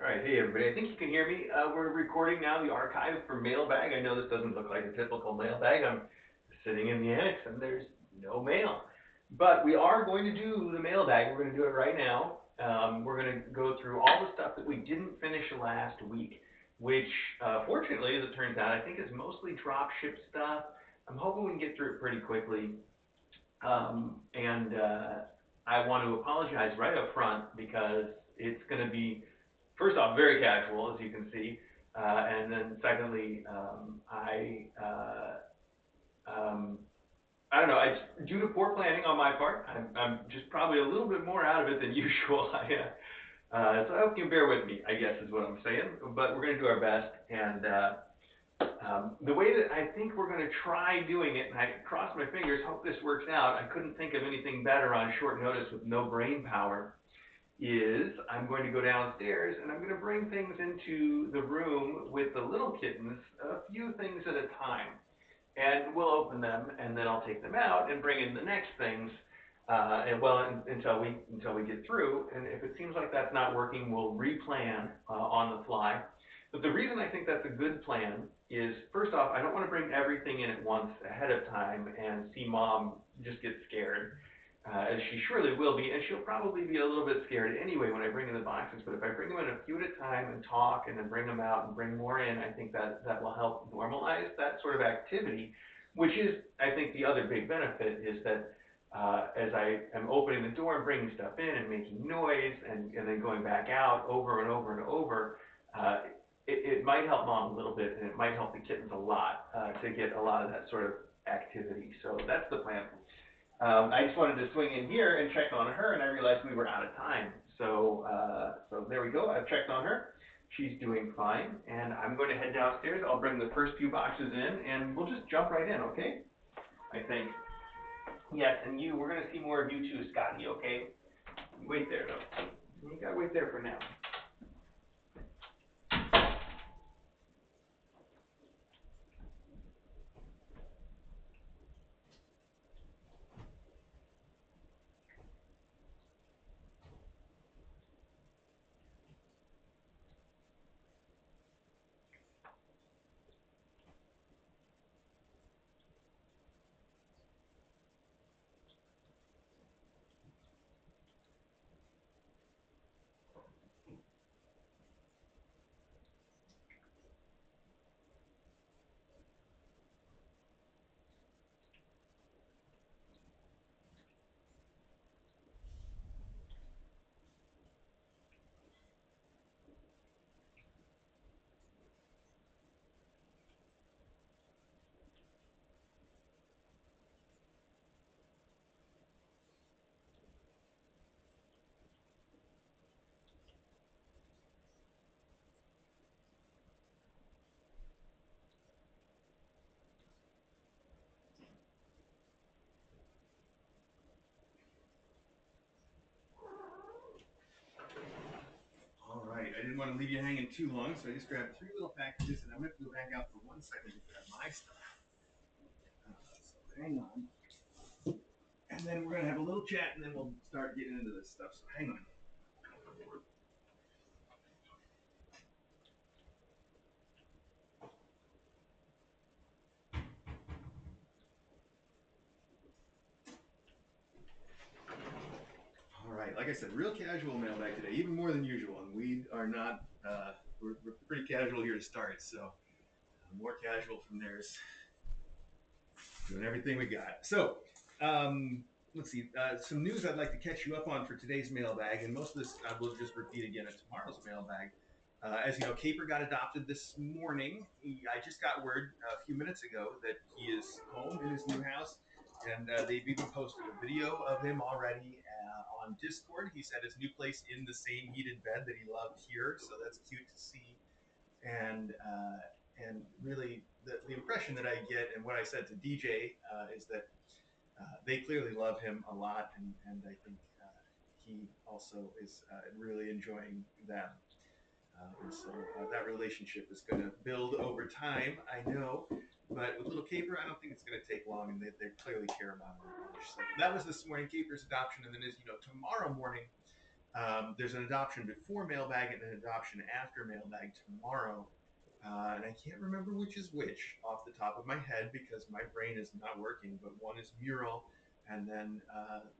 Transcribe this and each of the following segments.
right, hey everybody. I think you can hear me. We're recording now the archive for Mailbag. I know this doesn't look like a typical mailbag. I'm sitting in the annex and there's no mail. But we are going to do the mailbag. We're going to do it right now. We're going to go through all the stuff that we didn't finish last week, which, fortunately, as it turns out, I think is mostly drop ship stuff. I'm hoping we can get through it pretty quickly. And I want to apologize right up front because it's going to be, first off, very casual, as you can see. And then secondly, I don't know, due to poor planning on my part, I'm just probably a little bit more out of it than usual. So I hope you can bear with me, I guess is what I'm saying. But we're going to do our best. And the way that I think we're going to try doing it, and I cross my fingers, hope this works out. I couldn't think of anything better on short notice with no brain power. Is I'm going to go downstairs and I'm going to bring things into the room with the little kittens, a few things at a time. And we'll open them and then I'll take them out and bring in the next things. Until we get through. And if it seems like that's not working, we'll replan on the fly. But the reason I think that's a good plan is, first off, I don't want to bring everything in at once ahead of time and see mom just get scared, as she surely will be, and she'll probably be a little bit scared anyway when I bring in the boxes. But if I bring them in a few at a time and talk and then bring them out and bring more in, I think that will help normalize that sort of activity, which is, I think, the other big benefit is that as I am opening the door and bringing stuff in and making noise and then going back out over and over and over, it might help mom a little bit and it might help the kittens a lot to get a lot of that sort of activity. So that's the plan. I just wanted to swing in here and check on her, and I realized we were out of time. So there we go. I've checked on her. She's doing fine, and I'm going to head downstairs. I'll bring the first few boxes in, and we'll just jump right in, okay? I think. Yes, and we're going to see more of you too, Scotty, okay? Wait there, though. You got to wait there for now. All right, I didn't want to leave you hanging too long, so I just grabbed 3 little packages, and I'm going to go back out for 1 second to grab my stuff. So hang on. And then we're going to have a little chat, and then we'll start getting into this stuff, so hang on. All right, like I said, real casual mailbag today, even more than usual, and we are not, we're pretty casual here to start, so more casual from there is doing everything we got. So, let's see, some news I'd like to catch you up on for today's mailbag, and most of this I will just repeat again at tomorrow's mailbag. As you know, Caper got adopted this morning. I just got word a few minutes ago that he is home in his new house, and they've even posted a video of him already on Discord. He's at his new place in the same heated bed that he loved here, so that's cute to see. And really, the impression that I get, and what I said to DJ, is that they clearly love him a lot, and I think he also is really enjoying them. And so that relationship is going to build over time, I know. But with little Caper, I don't think it's going to take long, and they clearly care about him very much. So that was this morning, Caper's adoption. And then, as you know, tomorrow morning, there's an adoption before Mailbag and an adoption after Mailbag tomorrow. And I can't remember which is which off the top of my head because my brain is not working, but one is Mural and then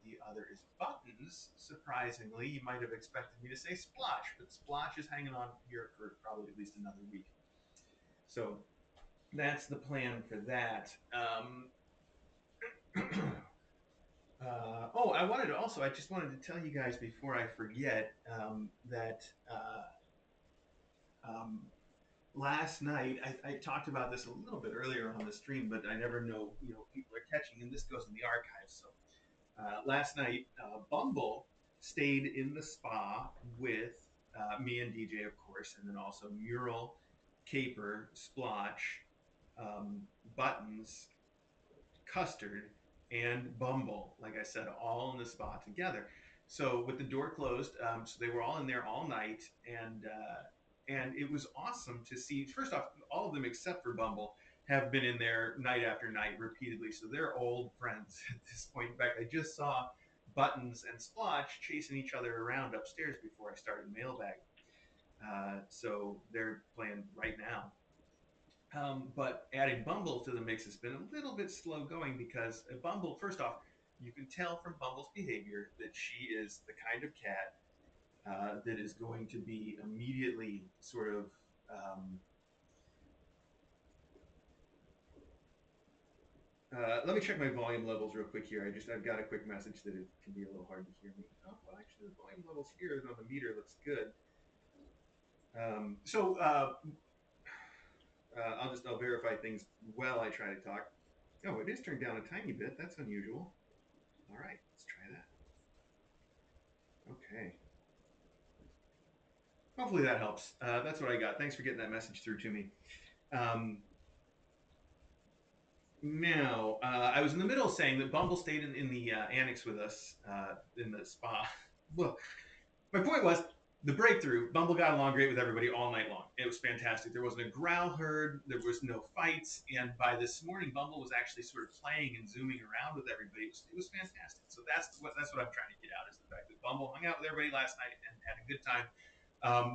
the other is Buttons. Surprisingly, you might have expected me to say Splotch, but Splotch is hanging on here for probably at least another week. So that's the plan for that. Oh, I just wanted to tell you guys before I forget that um, last night, I talked about this a little bit earlier on the stream, but I never know, people are catching, and this goes in the archives. So last night, Bumble stayed in the spa with me and DJ, of course, and then also Mural, Caper, Splotch, Buttons, Custard, and Bumble, like I said, all in the spa together. So with the door closed, so they were all in there all night, and it was awesome to see. First off, all of them except for Bumble have been in there night after night repeatedly, so they're old friends at this point. In fact, I just saw Buttons and Splotch chasing each other around upstairs before I started Mailbag. So they're playing right now. But adding Bumble to the mix has been a little bit slow going because Bumble, first off, you can tell from Bumble's behavior that she is the kind of cat that is going to be immediately sort of let me check my volume levels real quick here. I've got a quick message that it can be a little hard to hear me. Oh, well, actually, the volume levels here on the meter looks good. I'll verify things while I try to talk. Oh, it is turned down a tiny bit. That's unusual. All right, let's try that. Okay. Hopefully that helps. That's what I got. Thanks for getting that message through to me. Now, I was in the middle of saying that Bumble stayed in the annex with us in the spa. Well, my point was the breakthrough. Bumble got along great with everybody all night long. It was fantastic. There wasn't a growl heard. There was no fights. And by this morning, Bumble was actually sort of playing and zooming around with everybody. It was fantastic. So that's what I'm trying to get out is the fact that Bumble hung out with everybody last night and had a good time.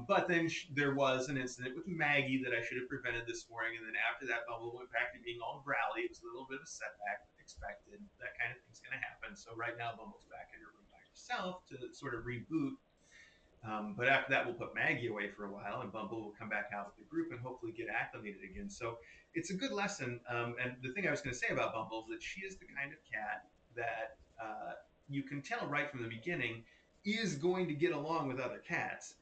But then there was an incident with Maggie that I should have prevented this morning, and then after that, Bumble went back to being all growly. It was a little bit of a setback, expected. That kind of thing's going to happen. So right now, Bumble's back in her room by herself to sort of reboot. But after that, we'll put Maggie away for a while, and Bumble will come back out with the group and hopefully get acclimated again. So it's a good lesson. And the thing I was going to say about Bumble is that she is the kind of cat that you can tell right from the beginning is going to get along with other cats.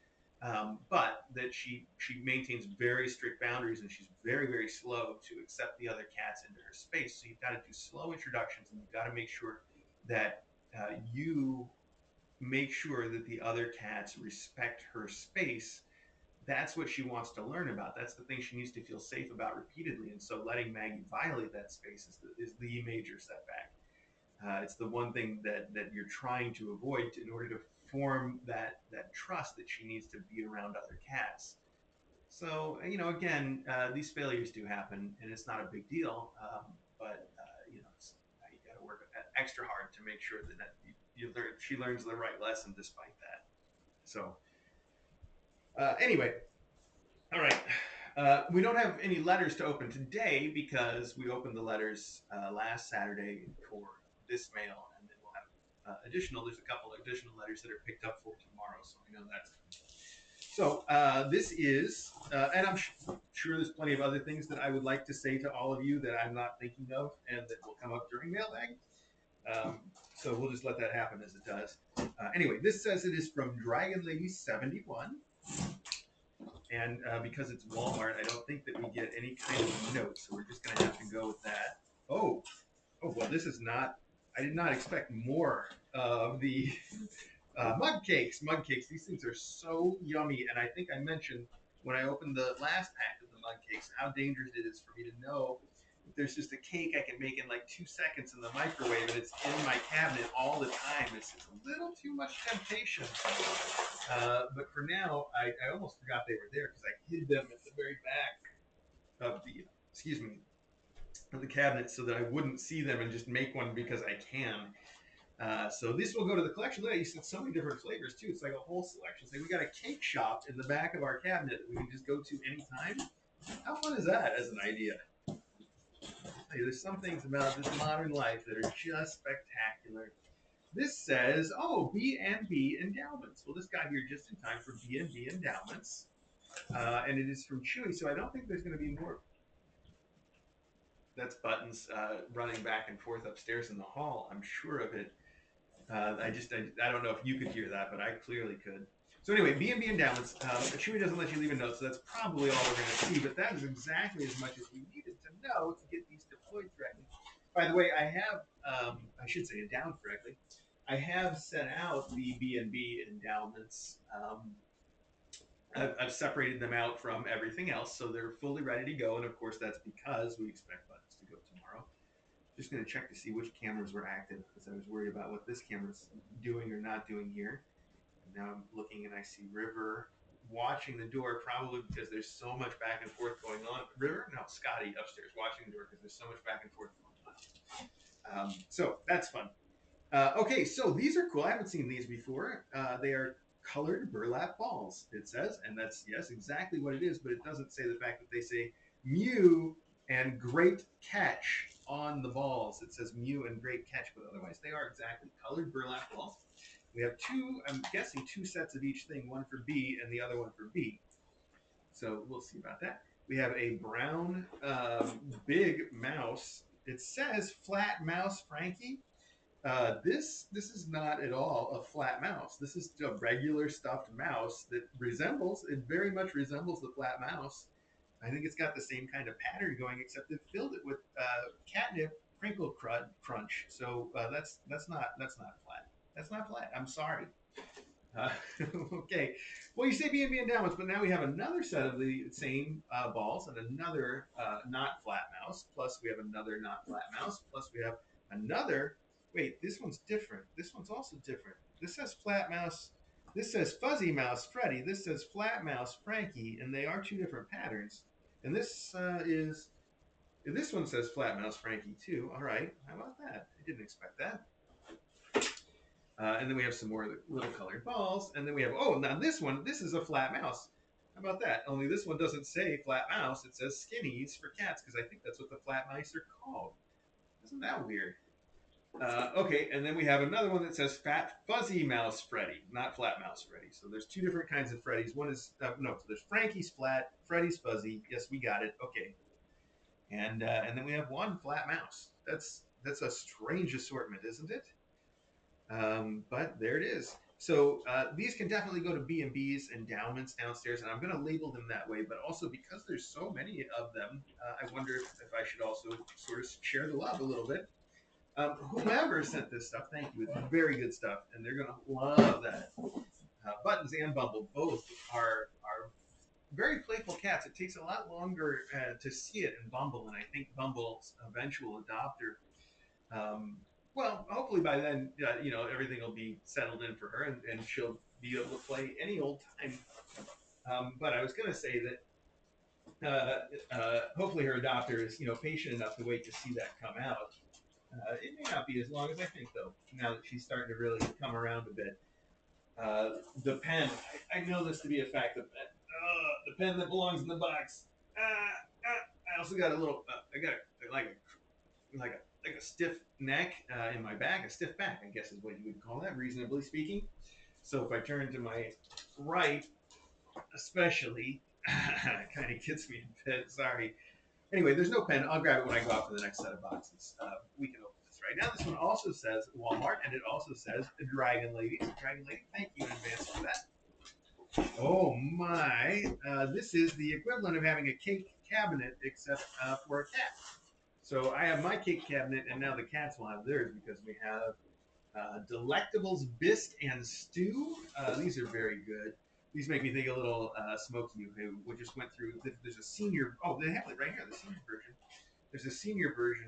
But that she maintains very strict boundaries, and she's very, very slow to accept the other cats into her space. So you've got to do slow introductions, and you've got to make sure that you make sure that the other cats respect her space. That's what she wants to learn about. That's the thing she needs to feel safe about repeatedly. And so letting Maggie violate that space is the major setback. It's the one thing that you're trying to avoid in order to form that trust that she needs to be around other cats. So, again, these failures do happen, and it's not a big deal. But you got to work extra hard to make sure that she learns the right lesson despite that. So, anyway, all right. We don't have any letters to open today because we opened the letters last Saturday for this mail, and then we'll have there's a couple additional letters that are picked up for tomorrow, so we know that's coming. So this is, and I'm sure there's plenty of other things that I would like to say to all of you that I'm not thinking of and that will come up during Mailbag. So we'll just let that happen as it does. Anyway, this says it is from Dragon Lady 71. And because it's Walmart, I don't think that we get any kind of note, so we're just going to have to go with that. Oh, well, this is not, I did not expect more of the mug cakes. Mug cakes, these things are so yummy, and I think I mentioned when I opened the last pack of the mug cakes how dangerous it is for me to know if there's just a cake I can make in like 2 seconds in the microwave, and it's in my cabinet all the time. It's a little too much temptation. But for now, I almost forgot they were there because I hid them at the very back of the cabinet so that I wouldn't see them and just make one because I can. So this will go to the collection. Look, you said so many different flavors too. It's like a whole selection. It's like we got a cake shop in the back of our cabinet that we can just go to anytime. How fun is that as an idea? Hey, there's some things about this modern life that are just spectacular. This says, oh, B&B Endowments. Well, this got here just in time for B&B Endowments. And it is from Chewy, so I don't think there's going to be more. That's Buttons running back and forth upstairs in the hall. I'm sure of it. I don't know if you could hear that, but I clearly could. So anyway, B&B Endowments. Chewy doesn't let you leave a note, so that's probably all we're going to see. But that is exactly as much as we needed to know to get these deployed correctly. By the way, I have, I should say it down correctly. I have set out the B&B Endowments. I've separated them out from everything else, so they're fully ready to go. And of course, that's because we expect Buttons to go tomorrow. Just going to check to see which cameras were active because I was worried about what this camera's doing or not doing here. And now I'm looking and I see River watching the door, probably because there's so much back and forth going on. River? No, Scotty upstairs watching the door because there's so much back and forth going on. So that's fun. Okay, so these are cool. I haven't seen these before. They are colored burlap balls, it says, and that's, yes, exactly what it is, but it doesn't say the fact that they say Mew and Great Catch on the balls. It says Mew and Great Catch, but otherwise they are exactly colored burlap balls. We have two, I'm guessing, two sets of each thing, one for B and the other one for B. So we'll see about that. We have a brown big mouse. It says Flat Mouse Frankie. This is not at all a flat mouse. This is a regular stuffed mouse that it very much resembles the flat mouse. I think it's got the same kind of pattern going, except they've filled it with catnip crinkle crunch. So that's not flat. That's not flat. I'm sorry. Okay. Well, you say B&B Endowments, but now we have another set of the same balls and another not flat mouse. Plus, we have another not flat mouse. Plus, we have another. Wait, this one's different. This one's also different. This says flat mouse. This says fuzzy mouse Freddy. This says flat mouse Frankie, and they are two different patterns. And this this one says flat mouse Frankie too. All right, how about that? I didn't expect that. And then we have some more little colored balls. And then we have, oh, now this one, this is a flat mouse. How about that? Only this one doesn't say flat mouse. It says skinnies for cats, because I think that's what the flat mice are called. Isn't that weird? Okay, and then we have another one that says Fat Fuzzy Mouse Freddy, not Flat Mouse Freddy. So there's two different kinds of Freddys. One is, no, so there's Frankie's flat, Freddy's fuzzy. Yes, we got it. Okay. And then we have one flat mouse. That's a strange assortment, isn't it? But there it is. So these can definitely go to B&B's Endowments downstairs, and I'm going to label them that way. But also because there's so many of them, I wonder if I should also sort of share the love a little bit. Whomever sent this stuff, thank you. It's very good stuff, and they're going to love that. Buttons and Bumble both are very playful cats. It takes a lot longer to see it in Bumble, and I think Bumble's eventual adopter. Well, hopefully by then, everything will be settled in for her, and she'll be able to play any old time. But I was going to say that hopefully her adopter is, patient enough to wait to see that come out. It may not be as long as I think, though, now that she's starting to really come around a bit. The pen, I know this to be a fact. The pen that belongs in the box. I also got a little, I got like a stiff neck in my back, a stiff back, I guess is what you would call that, reasonably speaking. So if I turn to my right, especially, it kind of gets me a bit, sorry. Anyway, there's no pen. I'll grab it when I go out for the next set of boxes. We can open this right now. This one also says Walmart, and it also says Dragon Lady. Dragon Lady, thank you in advance for that. Oh my, this is the equivalent of having a cake cabinet, except for a cat. So I have my cake cabinet, and now the cats will have theirs because we have Delectables Bisque and Stew. These are very good. These make me think a little Smokey, who just went through. There's a senior. Oh, they have it right here, the senior version. There's a senior version.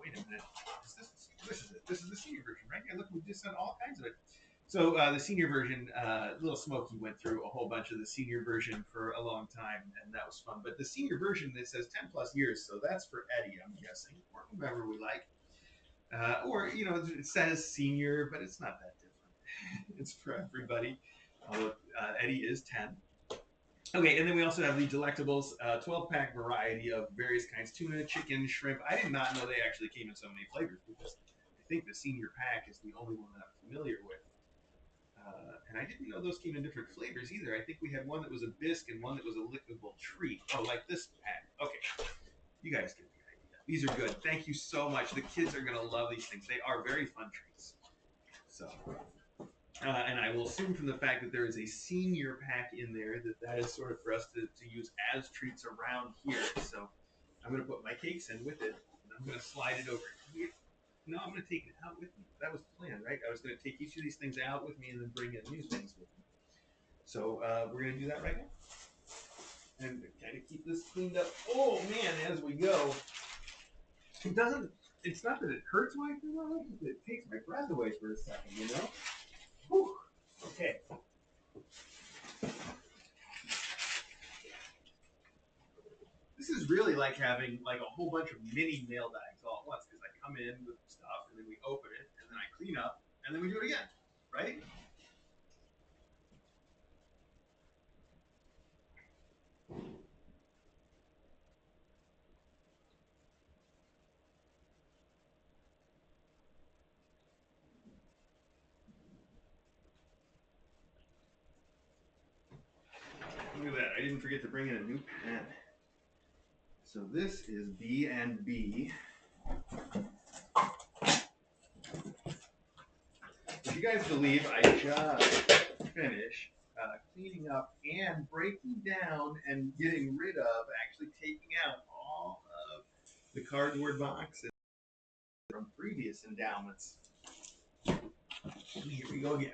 Wait a minute. This is it. This is the senior version right here. Look, we just done all kinds of it. So the senior version, Little Smokey went through a whole bunch of the senior version for a long time, and that was fun. But the senior version, it says 10 plus years, so that's for Eddie, I'm guessing, or whomever we like. Or, you know, it says senior, but it's not that different. It's for everybody. Although Eddie is 10. Okay, and then we also have the Delectables 12-pack variety of various kinds: tuna, chicken, shrimp. I did not know they actually came in so many flavors because I think the senior pack is the only one that I'm familiar with. And I didn't know those came in different flavors either. I think we had one that was a bisque and one that was a lickable treat. Oh, like this pack. Okay, you guys get the idea. These are good. Thank you so much. The kids are going to love these things. They are very fun treats. So, and I will assume from the fact that there is a senior pack in there that is sort of for us to use as treats around here. So I'm going to put my cakes in with it, and I'm going to slide it over here. No, I'm going to take it out with me. That was the plan, right? I was going to take each of these things out with me and then bring in new things with me. So we're going to do that right now. And kind of keep this cleaned up. Oh, man, as we go. It's not that it hurts when I do it, it takes my breath away for a second, you know? Whew. Okay. This is really like having like a whole bunch of mini mailbags all at once, because I come in with stuff and then we open it and then I clean up and then we do it again, right? Look at that. I didn't forget to bring in a new pen. So this is B&B. If you guys believe, I just finished cleaning up and breaking down and getting rid of, actually taking out all of the cardboard boxes from previous endowments. And here we go again.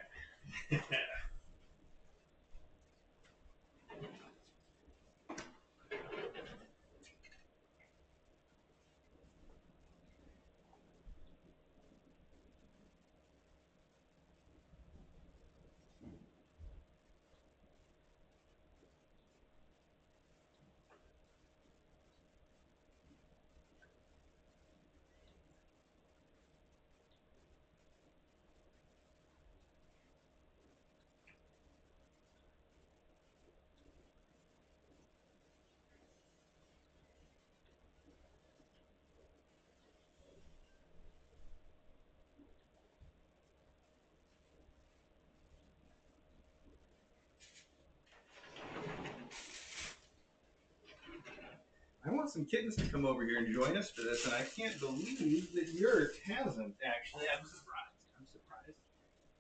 I want some kittens to come over here and join us for this, and I can't believe that Yurt hasn't, actually. I'm surprised.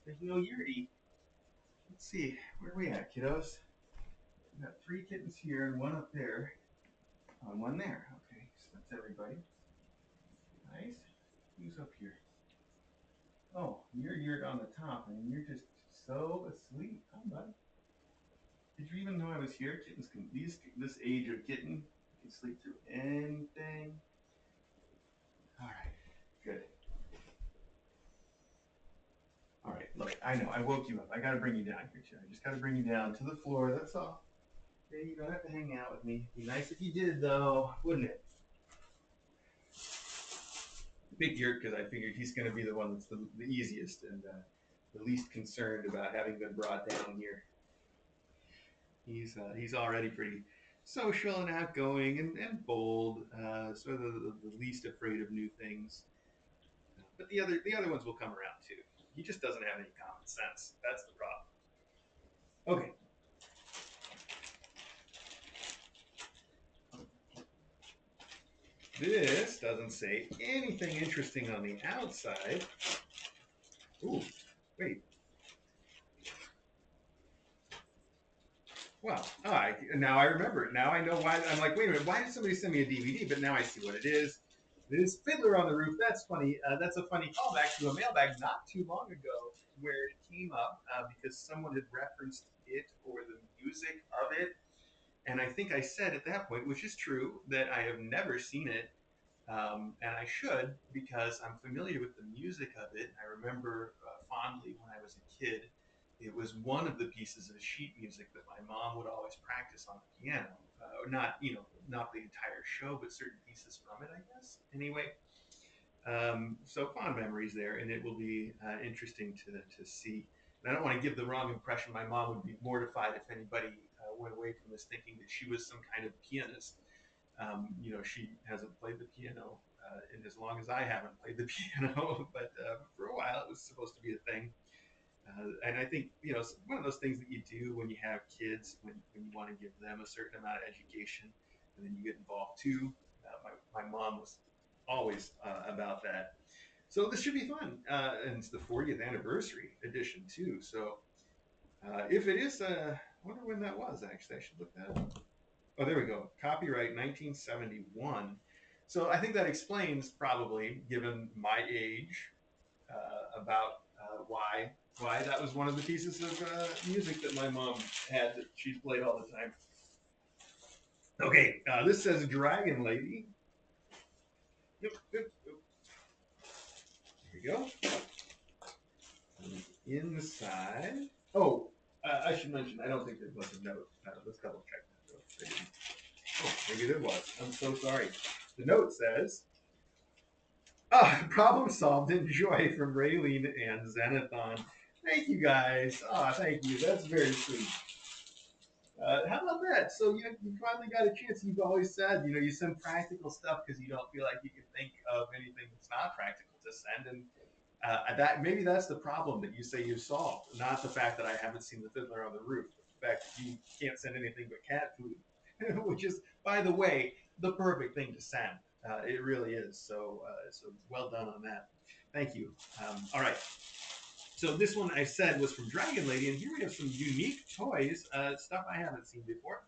There's no Yurty. Let's see, where are we at, kiddos? We've got 3 kittens here and 1 up there. And 1 there. Okay, so that's everybody. Nice. Who's up here? Oh, you're Yurt on the top, and you're just so asleep. Hi, bud. Did you even know I was here? Kittens can, this age of kitten can sleep through anything. All right, good. All right, look, I know, I woke you up. I gotta bring you down here, too. I just gotta bring you down to the floor, that's all. Okay, you don't have to hang out with me. It'd be nice if you did, though, wouldn't it? Big Yurt, because I figured he's gonna be the one that's the easiest and the least concerned about having been brought down here. He's already pretty social and outgoing and bold, sort of the least afraid of new things. But the other ones will come around too. He just doesn't have any common sense. That's the problem. Okay. This doesn't say anything interesting on the outside. Ooh, wait. Well, now I remember. Now I know why. I'm like, wait a minute. Why did somebody send me a DVD? But now I see what it is. It is Fiddler on the Roof. That's funny. That's a funny callback to a mailbag not too long ago, where it came up because someone had referenced it or the music of it, and I think I said at that point, which is true, that I have never seen it, and I should because I'm familiar with the music of it. I remember fondly when I was a kid. It was one of the pieces of sheet music that my mom would always practice on the piano. Not the entire show, but certain pieces from it, I guess. Anyway, So fond memories there, and it will be interesting to see. And I don't want to give the wrong impression. My mom would be mortified if anybody went away from this thinking that she was some kind of pianist. She hasn't played the piano in as long as I haven't played the piano, but for a while it was supposed to be a thing. And I think, it's one of those things that you do when you have kids, when you want to give them a certain amount of education, and then you get involved too. My mom was always about that. So this should be fun. And it's the 40th anniversary edition too. So if it is, I wonder when that was actually. I should look that up. Oh, there we go. Copyright 1971. So I think that explains probably, given my age, about why that was one of the pieces of music that my mom had that she played all the time. Okay, this says Dragon Lady. Yep, yep, yep. Here we go. Inside. Oh, I should mention, I don't think there was a note. Let's double check that though. Oh, maybe there was. I'm so sorry. The note says, problem solved. Enjoy from Raylene and Xenathon. Thank you guys. Thank you. That's very sweet. How about that? So you finally got a chance. You've always said, you send practical stuff because you don't feel like you can think of anything that's not practical to send. And that maybe that's the problem that you say you solved, not the fact that I haven't seen the Fiddler on the roof, but the fact that you can't send anything but cat food, which is, by the way, the perfect thing to send. It really is. So well done on that. Thank you. All right. So this one I said was from Dragon Lady, and here we have some unique toys, stuff I haven't seen before.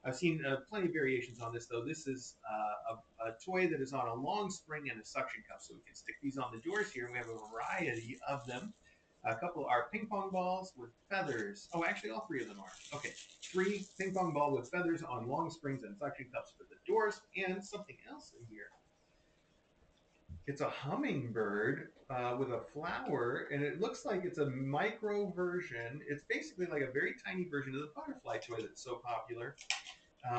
I've seen plenty of variations on this, though. This is a toy that is on a long spring and a suction cup, so we can stick these on the doors here. We have a variety of them. A couple are ping pong balls with feathers. Oh, actually, all three of them are. Okay, 3 ping pong ball with feathers on long springs and suction cups for the doors, and something else in here. It's a hummingbird with a flower, and it looks like it's a micro version. It's basically like a very tiny version of the butterfly toy that's so popular.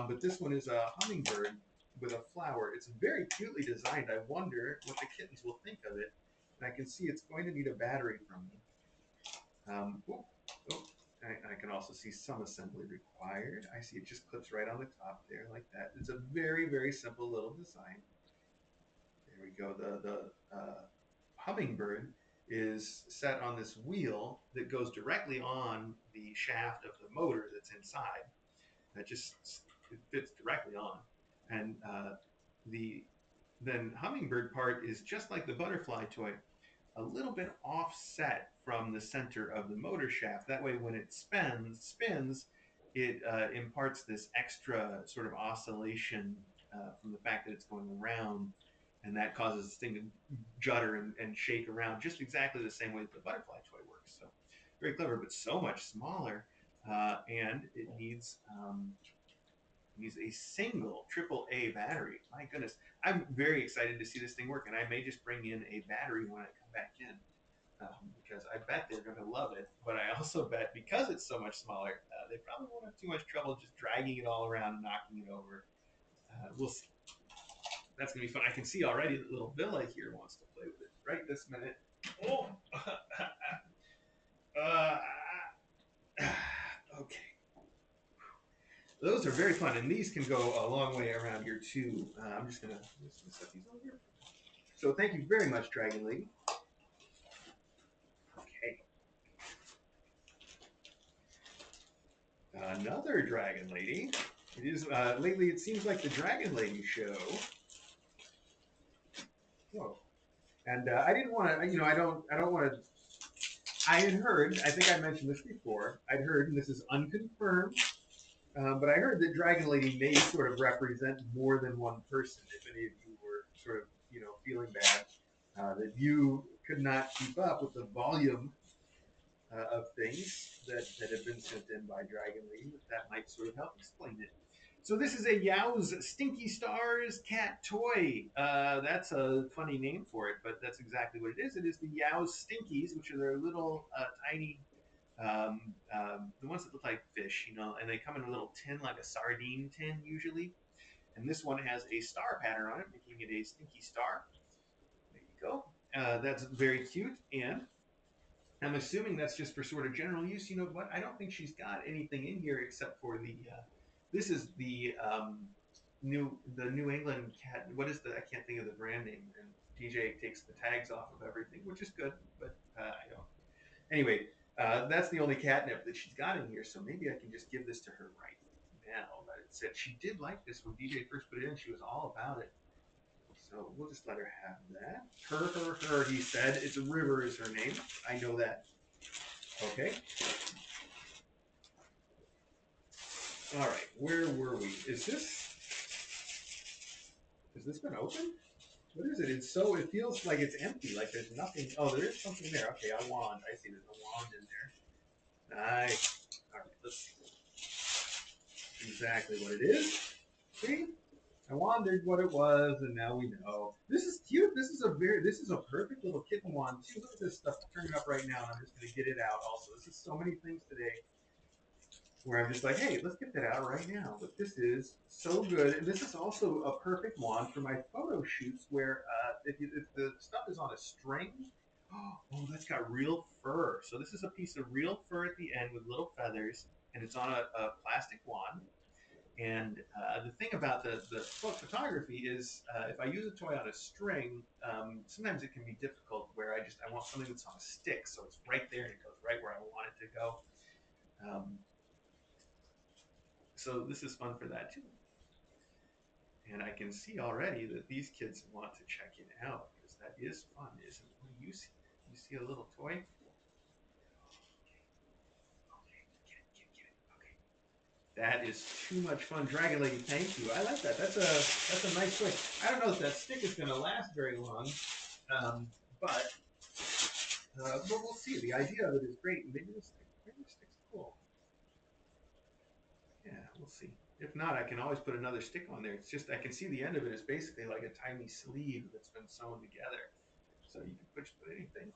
But this one is a hummingbird with a flower. It's very cutely designed. I wonder what the kittens will think of it. And I can see it's going to need a battery from me. I can also see some assembly required. I see it just clips right on the top there like that. It's a very, very simple little design. There we go. The hummingbird is set on this wheel that goes directly on the shaft of the motor that's inside. That just it fits directly on, and the then hummingbird part is just like the butterfly toy, a little bit offset from the center of the motor shaft. That way, when it spins, it imparts this extra sort of oscillation from the fact that it's going around, and that causes this thing to judder and shake around just exactly the same way that the butterfly toy works. So very clever, but so much smaller, and it needs a single AAA battery. My goodness, I'm very excited to see this thing work, and I may just bring in a battery when I come back in. Because I bet they're going to love it. But I also bet because it's so much smaller, they probably won't have too much trouble just dragging it all around and knocking it over. We'll see. That's going to be fun. I can see already that little Villa here wants to play with it right this minute. Oh! Okay. Those are very fun, and these can go a long way around here too. I'm just going to set these over here. So thank you very much, Dragon Lady. Another Dragon Lady. It is lately. It seems like the Dragon Lady show. Whoa. And I didn't want to. I don't want to. I had heard. I think I mentioned this before. I'd heard, and this is unconfirmed, but I heard that Dragon Lady may sort of represent more than one person. If any of you were sort of feeling bad that you could not keep up with the volume of things that have been sent in by Dragon Lady, that might sort of help explain it. So this is a Yao's Stinky Stars cat toy. That's a funny name for it, but that's exactly what it is. It is the Yao's Stinkies, which are their little tiny, the ones that look like fish, and they come in a little tin, like a sardine tin usually. And this one has a star pattern on it, making it a Stinky Star. There you go. That's very cute, and I'm assuming that's just for sort of general use. You know what? I don't think she's got anything in here except for the. This is the New England cat. What is the? I can't think of the brand name. And DJ takes the tags off of everything, which is good. But I don't. Anyway, that's the only catnip that she's got in here. So maybe I can just give this to her right now. But it said she did like this when DJ first put it in. She was all about it. So we'll just let her have that. Her, he said. It's River is her name. I know that. Okay. All right. Where were we? Is this? Has this been open? What is it? It's so. It feels like it's empty. Like there's nothing. Oh, there is something there. Okay, a wand. I see. There's a wand in there. Nice. All right. Let's see exactly what it is. See? I wondered what it was, and now we know. This is cute. This is a perfect little kitten wand too. Look at this stuff turning up right now, and I'm just gonna get it out. Also, this is so many things today where I'm just like, hey, let's get that out right now. But this is so good, and this is also a perfect wand for my photo shoots where if the stuff is on a string. Oh, that's got real fur. So this is a piece of real fur at the end with little feathers, and it's on a plastic wand. And the thing about the photography is if I use a toy on a string, sometimes it can be difficult where I want something that's on a stick, so it's right there and it goes right where I want it to go. So this is fun for that too. And I can see already that these kids want to check it out because that is fun, isn't it? What do you see? You see a little toy? That is too much fun. Dragon Lady, thank you. I like that. That's a nice toy. I don't know if that stick is going to last very long, but we'll see. The idea of it is great. Maybe the stick's cool. Yeah, we'll see. If not, I can always put another stick on there. It's just I can see the end of it is basically like a tiny sleeve that's been sewn together. So you can put anything.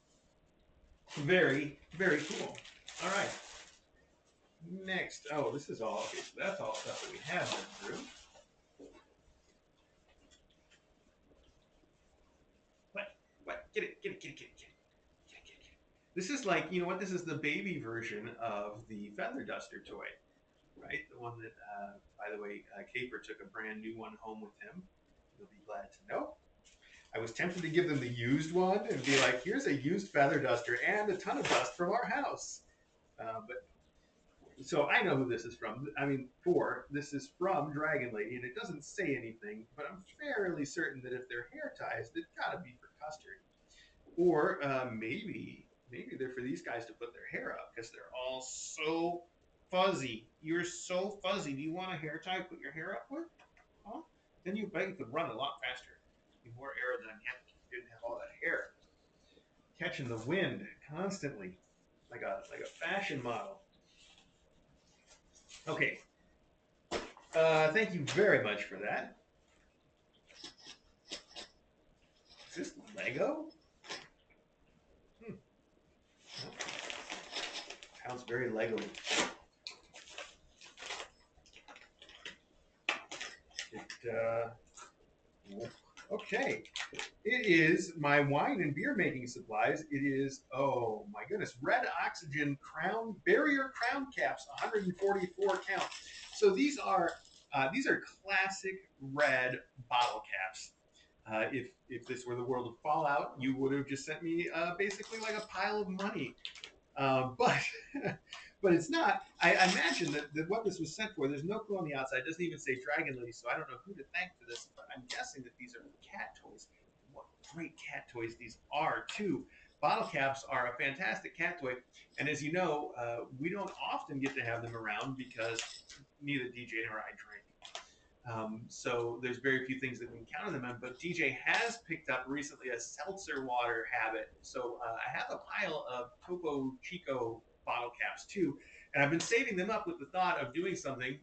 Very, very cool. All right. Next, oh, this is all, okay, so that's all stuff that we have been through. What? Get it. This is like, you know what, this is the baby version of the Feather Duster toy, right? The one that, by the way, Caper took a brand new one home with him. You'll be glad to know. I was tempted to give them the used one and be like, here's a used Feather Duster and a ton of dust from our house. But so I know who this is from. I mean, this is from Dragon Lady, and it doesn't say anything, but I'm fairly certain that if they're hair ties, they've got to be for Custard. Or maybe they're for these guys to put their hair up because they're all so fuzzy. You're so fuzzy. Do you want a hair tie to put your hair up with? Huh? Then you bet you could run a lot faster. Be more aerodynamic if you didn't have all that hair. Catching the wind constantly, like a fashion model. Okay. Thank you very much for that. Is this Lego? Sounds very Lego-y. Okay. It is my wine and beer making supplies. It is, oh my goodness, red oxygen barrier crown caps, 144 count. So these are classic red bottle caps. If this were the world of Fallout, you would have just sent me basically like a pile of money. But but it's not. I imagine that what this was sent for, there's no clue on the outside. It doesn't even say Dragon Lady, so I don't know who to thank for this, but I'm guessing that these are cat toys. What great cat toys these are, too. Bottle caps are a fantastic cat toy, and as you know, we don't often get to have them around because neither DJ nor I drink. So there's very few things that we can count on them on, but DJ has picked up recently a seltzer water habit. So I have a pile of Topo Chico bottle caps too, and I've been saving them up with the thought of doing something,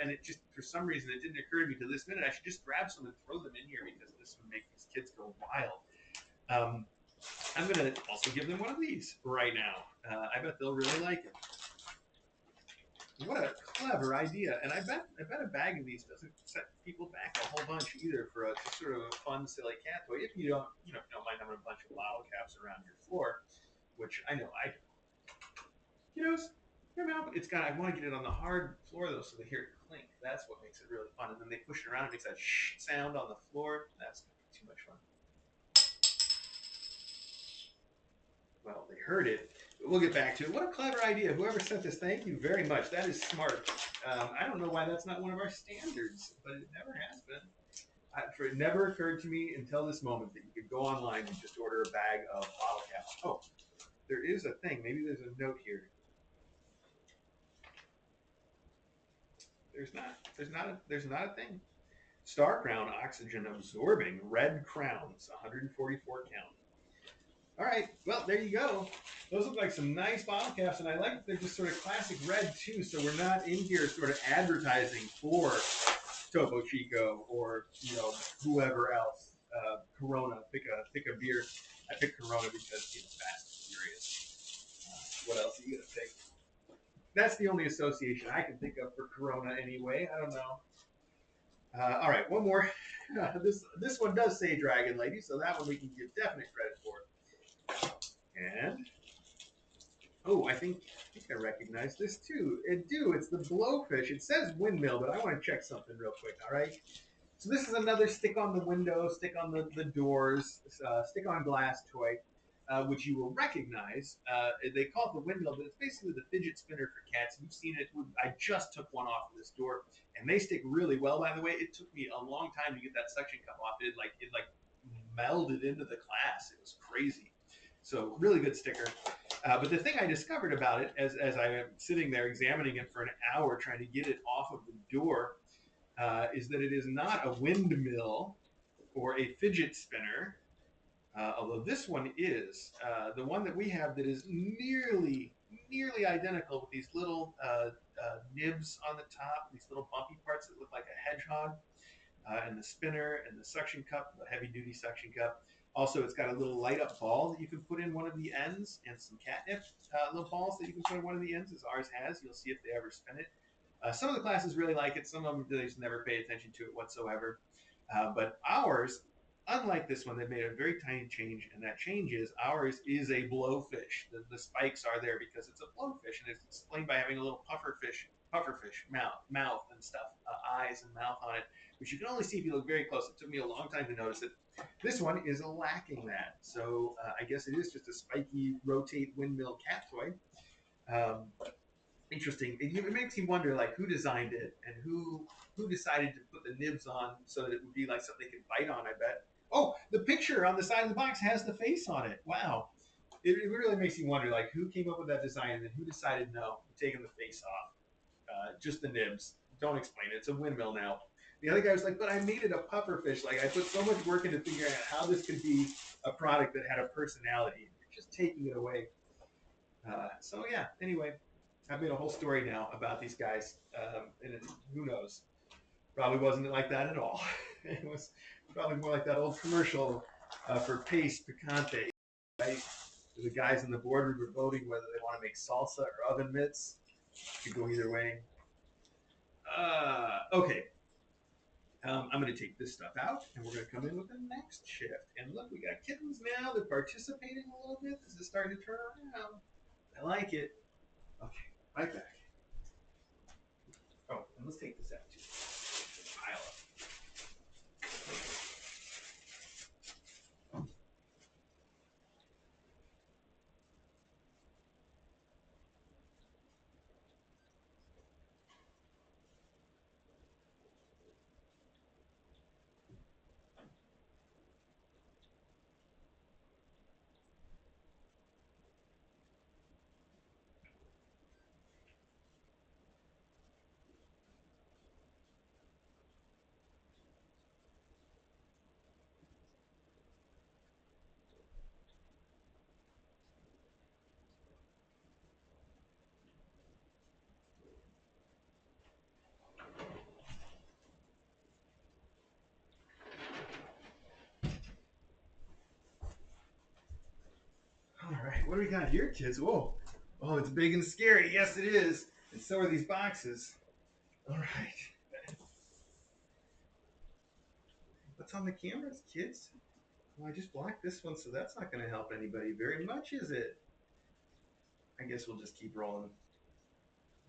and it just, for some reason, it didn't occur to me to this minute. I should just grab some and throw them in here because this would make these kids go wild. I'm going to also give them one of these right now. I bet they'll really like it. What a clever idea! And I bet a bag of these doesn't set people back a whole bunch either for just sort of a fun, silly cat toy. If you don't, if you don't mind having a bunch of bottle caps around your floor, which I know I do. Kiddos, your mouth. It's got. I want to get it on the hard floor though, so they hear it clink. That's what makes it really fun. And then they push it around, it makes that shh sound on the floor. That's gonna be too much fun. Well, they heard it. But we'll get back to it. What a clever idea. Whoever sent this, thank you very much. That is smart. I don't know why that's not one of our standards, but it never has been. It never occurred to me until this moment that you could go online and just order a bag of bottle caps. Oh, there is a thing. Maybe there's a note here. There's not a thing. Star Crown oxygen absorbing red crowns, 144 count. All right, well, there you go. Those look like some nice bottle caps, and I like that they're just sort of classic red, too, so we're not in here sort of advertising for Topo Chico or, whoever else. Corona, pick a beer. I picked Corona because, Fast and Furious. What else are you going to pick? That's the only association I can think of for Corona anyway. I don't know. All right, one more. This one does say Dragon Lady, so that one we can give definite credit for. And I think I recognize this too. It's the blowfish. It says windmill, but I want to check something real quick. All right. So this is another stick on the window, stick on the doors, stick on glass toy, which you will recognize. They call it the windmill, but it's basically the fidget spinner for cats. You've seen it. I just took one off of this door, and they stick really well. By the way, it took me a long time to get that suction cup off. It melded into the glass. It was crazy. So really good sticker. But the thing I discovered about it, as I am sitting there examining it for an hour trying to get it off of the door, is that it is not a windmill or a fidget spinner, although this one is. The one that we have that is nearly identical with these little nibs on the top, these little bumpy parts that look like a hedgehog, and the spinner and the suction cup, the heavy duty suction cup. Also, it's got a little light up ball that you can put in one of the ends, and some catnip little balls that you can put in one of the ends, as ours has. You'll see if they ever spin it. Some of the classes really like it. Some of them they just never pay attention to it whatsoever. But ours, unlike this one, they've made a very tiny change, and that change is ours is a blowfish. The spikes are there because it's a blowfish, and it's explained by having a little pufferfish mouth and stuff, eyes and mouth on it, which you can only see if you look very close. It took me a long time to notice it. This one is lacking that, so I guess it is just a spiky rotate windmill cat toy. Interesting. It makes you wonder, like, who designed it and who decided to put the nibs on so that it would be like something they could bite on. I bet. Oh, the picture on the side of the box has the face on it. Wow. It really makes you wonder, like, who came up with that design and then who decided, no, I'm taking the face off. Just the nibs. Don't explain it. It's a windmill now. The other guy was like, but I made it a pufferfish. Like, I put so much work into figuring out how this could be a product that had a personality. You're just taking it away. So, yeah, anyway, I've made a whole story now about these guys. And who knows? Probably wasn't like that at all. It was probably more like that old commercial for Pace Picante, right? The guys in the boardroom were voting whether they want to make salsa or oven mitts. Could go either way. Okay. I'm going to take this stuff out, and we're going to come in with the next shift. And look, we got kittens now. They're participating a little bit. This is starting to turn around. I like it. Okay, right back. Oh, and let's take this out too. Pile up. All right, what do we got here, kids? Whoa. Oh, it's big and scary. Yes, it is. And so are these boxes. All right. What's on the cameras, kids? Well, I just blocked this one, so that's not going to help anybody very much, is it? I guess we'll just keep rolling.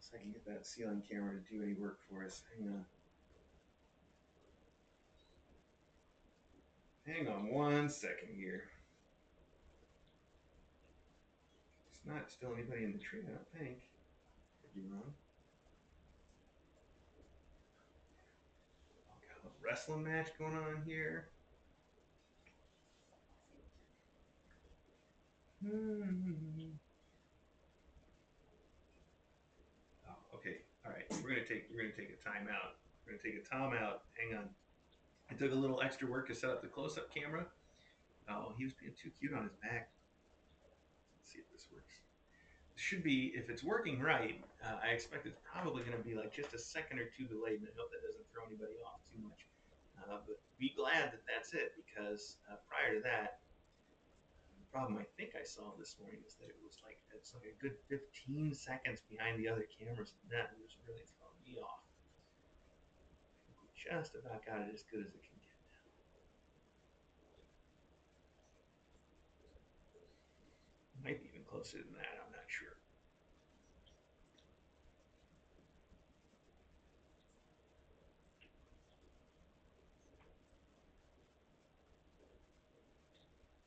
So I can get that ceiling camera to do any work for us. Hang on. Hang on 1 second here. It's not still anybody in the tree, I don't think. Could be wrong. Oh, got a little wrestling match going on here. Oh, okay. All right. We're gonna take a timeout. We're gonna take a timeout. Hang on. I took a little extra work to set up the close-up camera. Oh, he was being too cute on his back. Let's see if this works. It should be, if it's working right, I expect it's probably going to be like just a second or two delayed, and I hope that doesn't throw anybody off too much. But be glad that that's it, because prior to that, the problem I think I saw this morning is that it's like a good 15 seconds behind the other cameras, and that was really throwing me off. I think we just about got it as good as it can get now. Might be even closer than that, I'm not sure.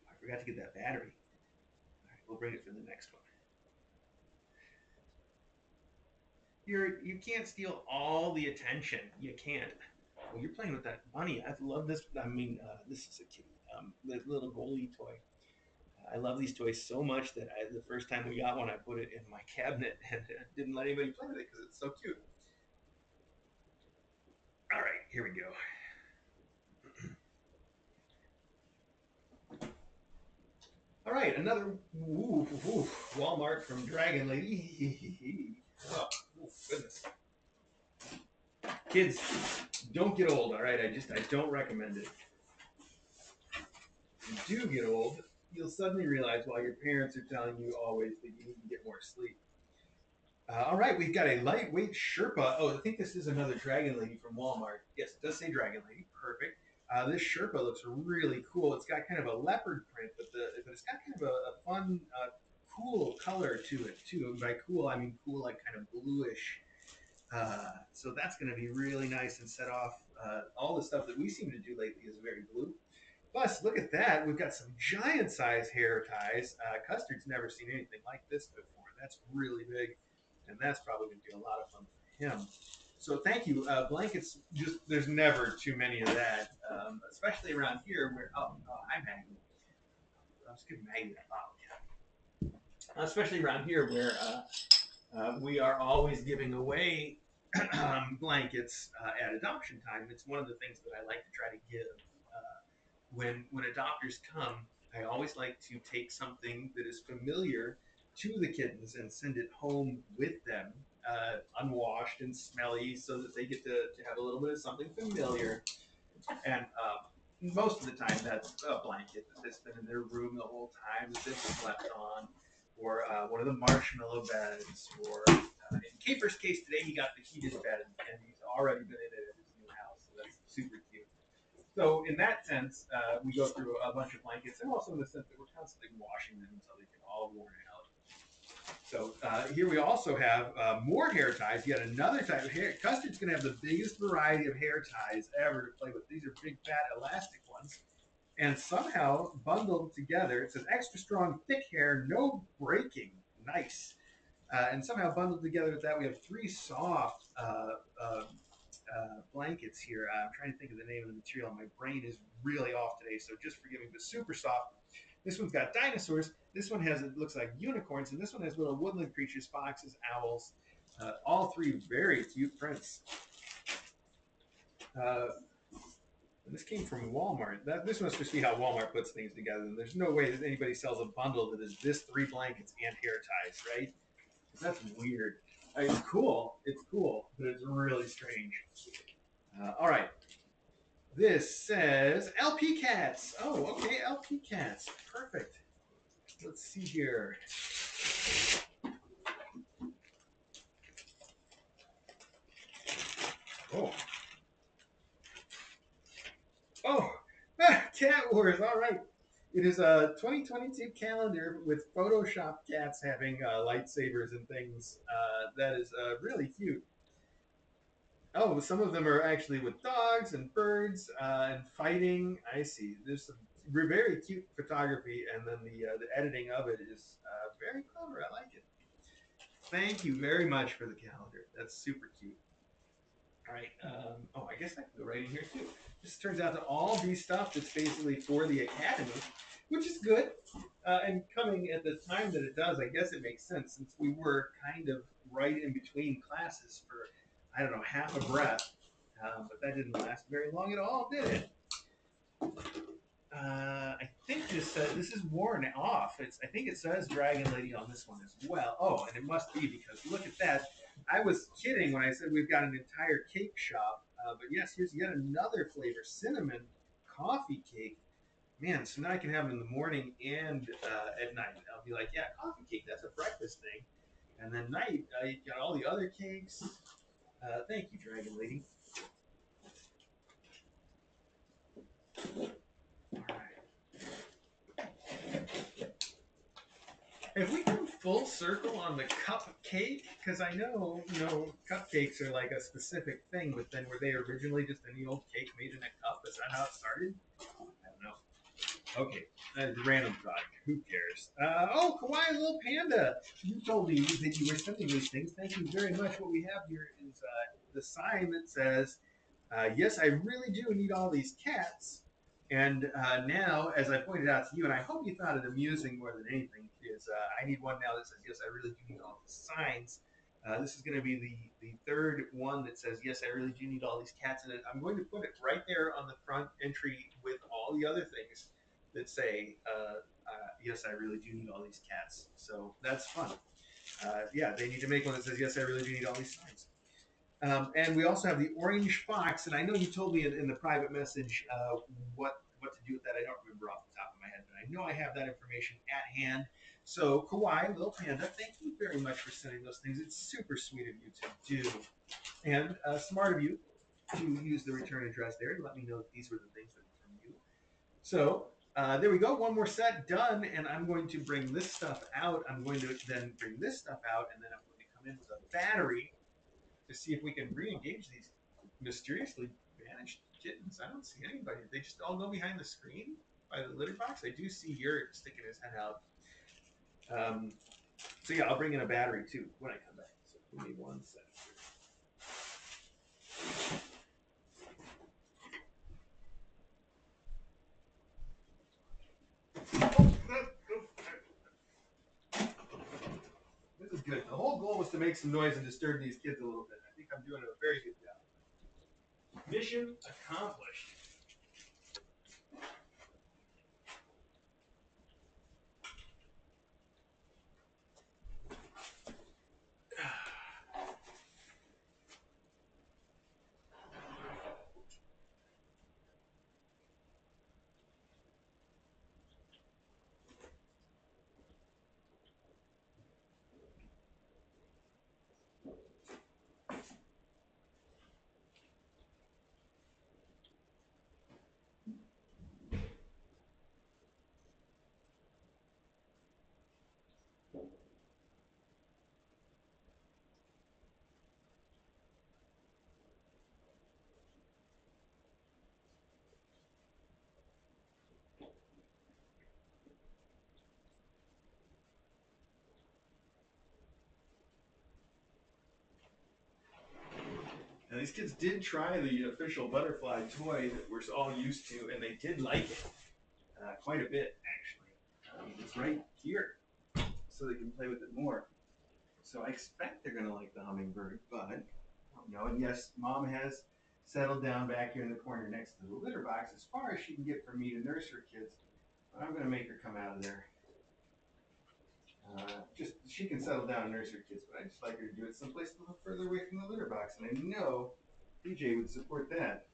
I forgot to get that battery. All right, we'll bring it for the next one. You can't steal all the attention. You can't. Well, you're playing with that bunny. I love this. I mean, this is a kitty. The little goalie toy. I love these toys so much that the first time we got one, I put it in my cabinet and didn't let anybody play with it because it's so cute. All right, here we go. All right, another Walmart from Dragon Lady. Oh, goodness. Kids, don't get old, all right? I don't recommend it. If you do get old, you'll suddenly realize why your parents are telling you always that you need to get more sleep. All right, we've got a lightweight Sherpa. Oh, I think this is another Dragon Lady from Walmart. Yes, it does say Dragon Lady. Perfect. This Sherpa looks really cool. It's got kind of a leopard print, but it's got kind of a fun, cool color to it too. And by cool, I mean cool, like kind of bluish. So that's going to be really nice and set off. All the stuff that we seem to do lately is very blue. Plus, look at that. We've got some giant size hair ties. Custard's never seen anything like this before. That's really big, and that's probably going to be a lot of fun for him. So thank you. Blankets, just there's never too many of that, especially around here where, hi Maggie. I was giving Maggie that bottle. Especially around here where we are always giving away blankets at adoption time. It's one of the things that I like to try to give. When adopters come, I always like to take something that is familiar to the kittens and send it home with them, unwashed and smelly, so that they get to have a little bit of something familiar. And most of the time, that's a blanket that's been in their room the whole time that they've slept on, or one of the marshmallow beds, or in Caper's case today, he got the heated bed, and he's already been in it at his new house, so that's super cute. So in that sense, we go through a bunch of blankets, and also in the sense that we're constantly washing them until they get all worn out. So here we also have more hair ties, yet another type of hair. Custard's going to have the biggest variety of hair ties ever to play with. These are big, fat, elastic ones. And somehow bundled together, it says extra strong, thick hair, no breaking. Nice. And somehow bundled together with that, we have three soft blankets here. I'm trying to think of the name of the material. My brain is really off today, so just forgive me, but super soft. This one's got dinosaurs. This one has, it looks like unicorns, and this one has little woodland creatures, foxes, owls. All three very cute prints. And this came from Walmart. This must just be how Walmart puts things together. And there's no way that anybody sells a bundle that is this three blankets and hair ties, right? That's weird. It's cool. It's cool, but it's really strange. All right. This says LP Cats. Oh, okay, LP Cats. Perfect. Let's see here. Oh. Oh, Cat Wars. All right. It is a 2022 calendar with Photoshop cats having lightsabers and things. That is really cute. Oh, some of them are actually with dogs and birds and fighting. I see. There's some very cute photography, and then the editing of it is very clever. I like it. Thank you very much for the calendar. That's super cute. All right. Oh, I guess I can go right in here too. This turns out to all be stuff that's basically for the academy, which is good. And coming at the time that it does, I guess it makes sense since we were kind of right in between classes for, I don't know, half a breath. But that didn't last very long at all, did it? I think this is worn off. I think it says Dragon Lady on this one as well. Oh, and it must be because look at that. I was kidding when I said we've got an entire cake shop. But yes, here's yet another flavor, cinnamon coffee cake. Man, so now I can have it in the morning and at night. I'll be like, yeah, coffee cake, that's a breakfast thing. And then night, you got all the other cakes. Thank you, Dragon Lady. All right. Have we come full circle on the cupcake? Because I know, cupcakes are like a specific thing, but then were they originally just any old cake made in a cup? Is that how it started? I don't know. Okay, random thought. Who cares? Oh, Kawaii Little Panda! You told me that you were sending these things. Thank you very much. What we have here is the sign that says, yes, I really do need all these cats. And now, as I pointed out to you, and I hope you found it amusing more than anything, is I need one now that says, yes, I really do need all these signs. This is going to be the third one that says, yes, I really do need all these cats in it. I'm going to put it right there on the front entry with all the other things that say, yes, I really do need all these cats. So that's fun. Yeah, they need to make one that says, yes, I really do need all these signs. And we also have the orange fox, and I know you told me in the private message what to do with that. I don't remember off the top of my head, but I know I have that information at hand. So Kawaii, Little Panda, thank you very much for sending those things. It's super sweet of you to do, and smart of you to use the return address there to let me know that these were the things that were from you. So there we go. One more set done, and I'm going to bring this stuff out. I'm going to then bring this stuff out, and then I'm going to come in with a battery to see if we can re-engage these mysteriously vanished kittens. I don't see anybody. They just all go behind the screen by the litter box. I do see Yurt sticking his head out. So yeah, I'll bring in a battery too when I come back. So give me 1 second. This is good. The whole goal was to make some noise and disturb these kids a little bit. I think I'm doing a very good job. Mission accomplished. Now, these kids did try the official butterfly toy that we're all used to, and they did like it quite a bit, actually. It's right here, so they can play with it more. So I expect they're going to like the hummingbird, but I don't know. And yes, Mom has settled down back here in the corner next to the litter box as far as she can get from me to nurse her kids. But I'm going to make her come out of there. Just she can settle down and nurse her kids, but I just like her to do it someplace a little further away from the litter box, and I know DJ would support that.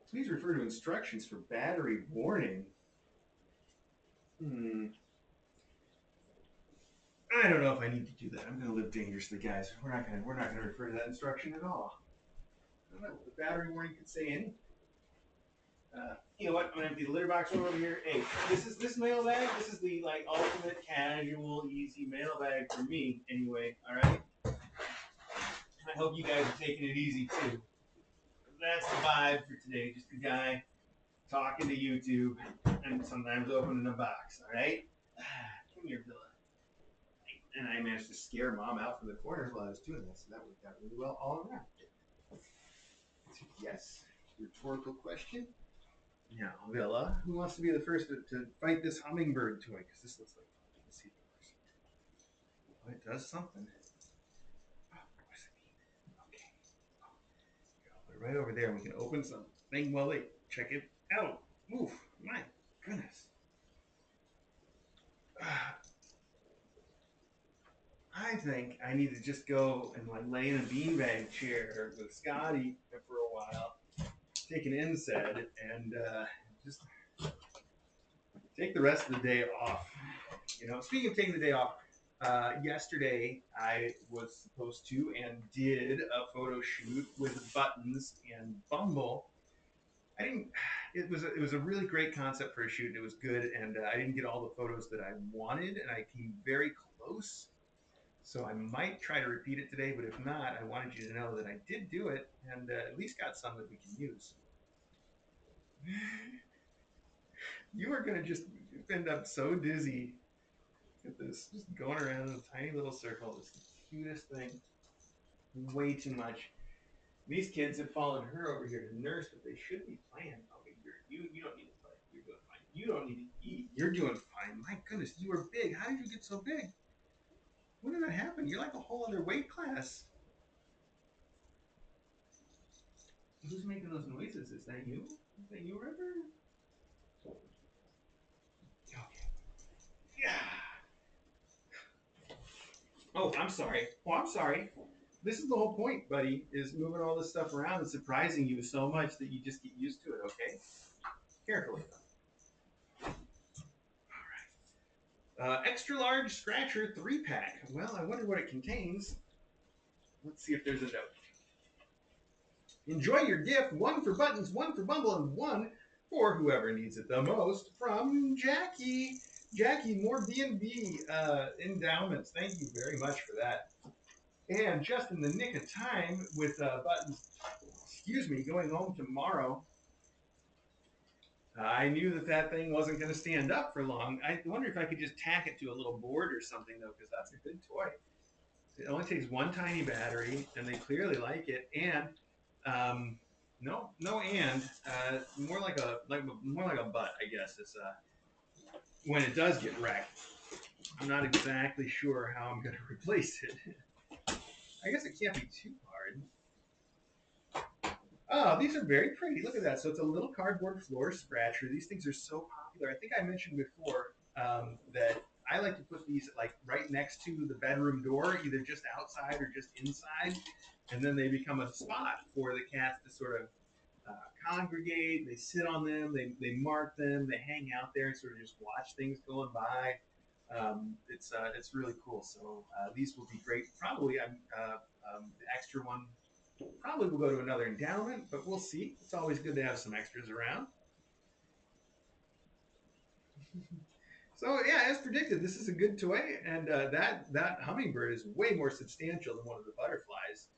Please refer to instructions for battery warning. I don't know if I need to do that. I'm going to live dangerously, guys. We're not going to refer to that instruction at all. I don't know. The battery warning could say anything. You know what? I'm gonna empty the litter box over here. Hey, this mailbag. This is the like ultimate casual, easy mailbag for me, anyway. All right. I hope you guys are taking it easy too. That's the vibe for today. Just a guy talking to YouTube and sometimes opening a box. All right. Come here, Villa. And I managed to scare Mom out from the corner while I was doing that, so that worked out really well all around. Yes. Rhetorical question. Now, Villa, who wants to be the first to fight this hummingbird toy? Because this looks like fun. Let's see if it works. Oh, it does something. Oh, what does it mean? Okay. Oh, I'll put it right over there and we can open something while they check it out. Oof, my goodness. I think I need to just go and like lay in a beanbag chair with Scotty for a while, take an NSAID, and just take the rest of the day off. You know, speaking of taking the day off, yesterday I was supposed to and did a photo shoot with Buttons and Bumble. I didn't. It was a really great concept for a shoot. And it was good, and I didn't get all the photos that I wanted, and I came very close. So I might try to repeat it today, but if not, I wanted you to know that I did do it, and at least got some that we can use. You are going to just end up so dizzy at this, just going around in a tiny little circle. It's the cutest thing. Way too much. These kids have followed her over here to nurse, but they should be playing. Okay, you don't need to play. You're doing fine. You don't need to eat. You're doing fine. My goodness, you are big. How did you get so big? When did that happen? You're like a whole other weight class. Who's making those noises? Is that you? Is that you, River? Okay. Yeah. Oh, I'm sorry. Oh, I'm sorry. This is the whole point, buddy, is moving all this stuff around and surprising you so much that you just get used to it, okay? Carefully, though. All right. Extra large scratcher 3-pack. Well, I wonder what it contains. Let's see if there's a note. Enjoy your gift. One for Buttons, one for Bumble, and one for whoever needs it the most from Jackie. Jackie, more B&B endowments. Thank you very much for that. And just in the nick of time with Buttons, going home tomorrow, I knew that thing wasn't going to stand up for long. I wonder if I could just tack it to a little board or something, though, because that's a good toy. It only takes one tiny battery, and they clearly like it. And more like a butt, I guess. It's when it does get wrecked. I'm not exactly sure how I'm going to replace it. I guess it can't be too hard. Oh, these are very pretty. Look at that. So it's a little cardboard floor scratcher. These things are so popular. I think I mentioned before that I like to put these like right next to the bedroom door, either just outside or just inside, and then they become a spot for the cats to sort of congregate. They sit on them, they mark them, they hang out there and sort of just watch things going by. It's really cool. So these will be great. Probably the extra one probably will go to another endowment, but we'll see. It's always good to have some extras around. So yeah, as predicted, this is a good toy, and that hummingbird is way more substantial than one of the butterflies.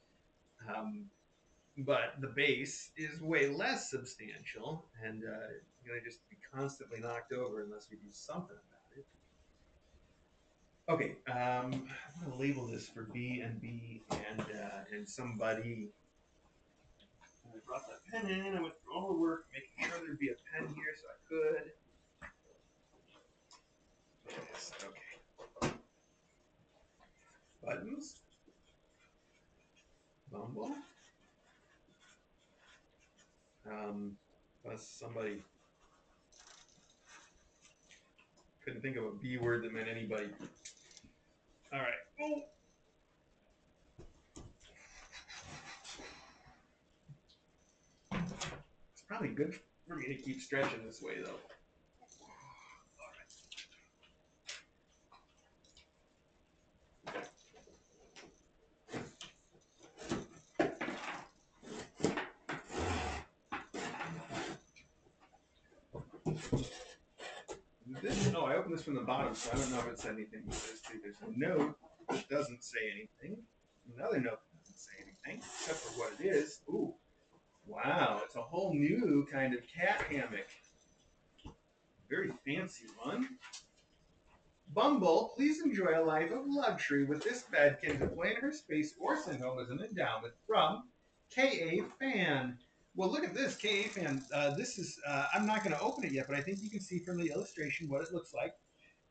But the base is way less substantial, and going to just be constantly knocked over unless we do something about it. Okay, I'm going to label this for B and B and somebody. I brought that pen in. I went through all the work making sure there'd be a pen here so I could. Yes, okay. Buttons. Bumble. Plus somebody couldn't think of a B word that meant anybody. All right. Oh. It's probably good for me to keep stretching this way, though. Oh, I opened this from the bottom, so I don't know if it said anything. There's a note that doesn't say anything. Another note that doesn't say anything, except for what it is. Ooh, wow, it's a whole new kind of cat hammock. Very fancy one. Bumble, please enjoy a life of luxury with this bed can deploy in her space or send home as an endowment from K.A. Fan. Well, look at this, K.A. Fan. This is, I'm not going to open it yet, but I think you can see from the illustration what it looks like.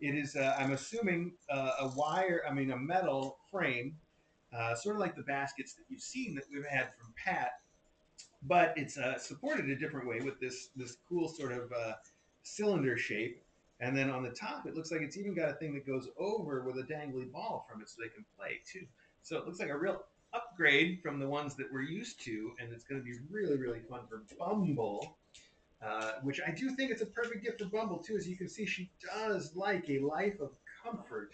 It is, I'm assuming, a metal frame, sort of like the baskets that you've seen that we've had from Pat, but it's supported a different way with this cool sort of cylinder shape. And then on the top, it looks like it's even got a thing that goes over with a dangly ball from it so they can play too. So it looks like a real upgrade from the ones that we're used to, and it's going to be really, really fun for Bumble, which I do think it's a perfect gift for Bumble too. As you can see, she does like a life of comfort.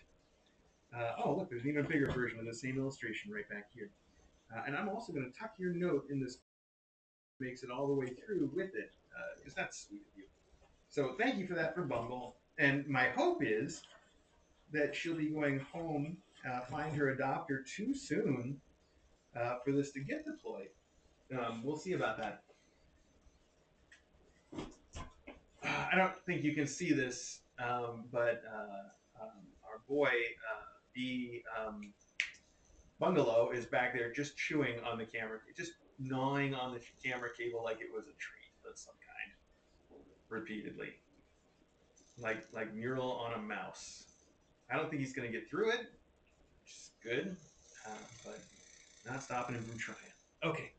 Oh, look, there's even a bigger version of the same illustration right back here. And I'm also going to tuck your note in this, makes it all the way through with it, because that's sweet of you. So thank you for that for Bumble. And my hope is that she'll be going home, find her adopter too soon for this to get deployed. We'll see about that. I don't think you can see this, but our boy, B Bungalow, is back there just chewing on the camera, just gnawing on the camera cable like it was a treat of some kind, repeatedly. Like mural on a mouse. I don't think he's going to get through it, which is good, but not stopping him from trying. Okay.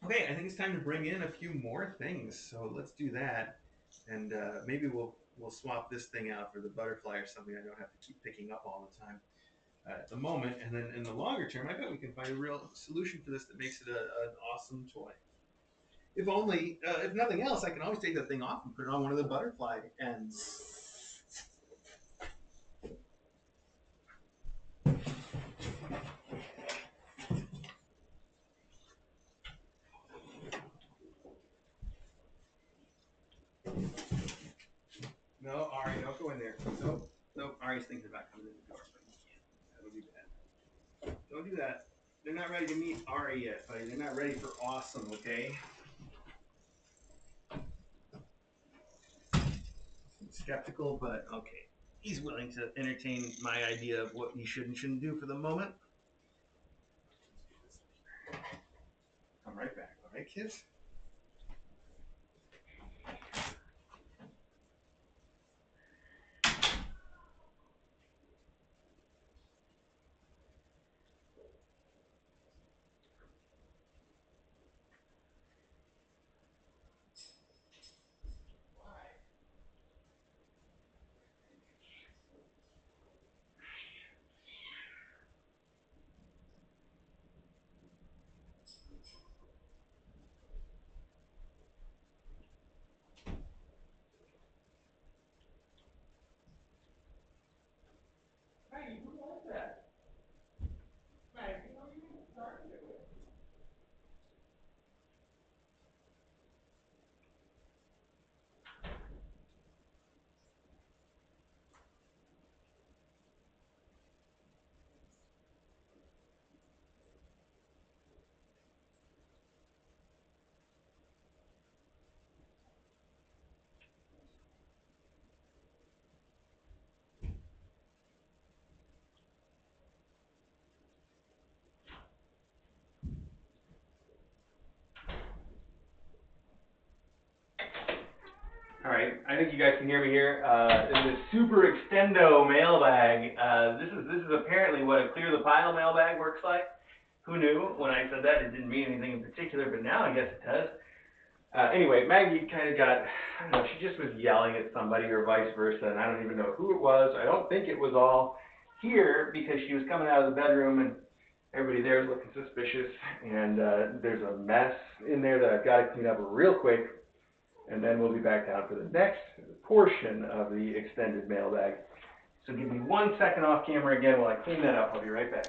Okay, I think it's time to bring in a few more things. So let's do that, and maybe we'll swap this thing out for the butterfly or something. I don't have to keep picking up all the time at the moment. And then in the longer term, I bet we can find a real solution for this that makes it an awesome toy. If only, if nothing else, I can always take that thing off and put it on one of the butterfly ends. No, Ari, don't go in there. Nope, Ari's thinking about coming in the door, but he can't. That'll be bad. Don't do that. They're not ready to meet Ari yet, buddy. They're not ready for awesome, okay? Skeptical, but okay. He's willing to entertain my idea of what he should and shouldn't do for the moment. Come right back, all right, kids? Hey, who was that? Maggie, you know you started it with. All right, I think you guys can hear me here. In the super extendo mailbag, this is apparently what a clear the pile mailbag works like. Who knew? When I said that, it didn't mean anything in particular, but now I guess it does. Anyway, Maggie kind of got, I don't know, she just was yelling at somebody or vice versa, and I don't even know who it was. I don't think it was all here because she was coming out of the bedroom and everybody there is looking suspicious, and there's a mess in there that I've got to clean up real quick. And then we'll be back down for the next portion of the extended mailbag. So give me 1 second off camera again while I clean that up. I'll be right back.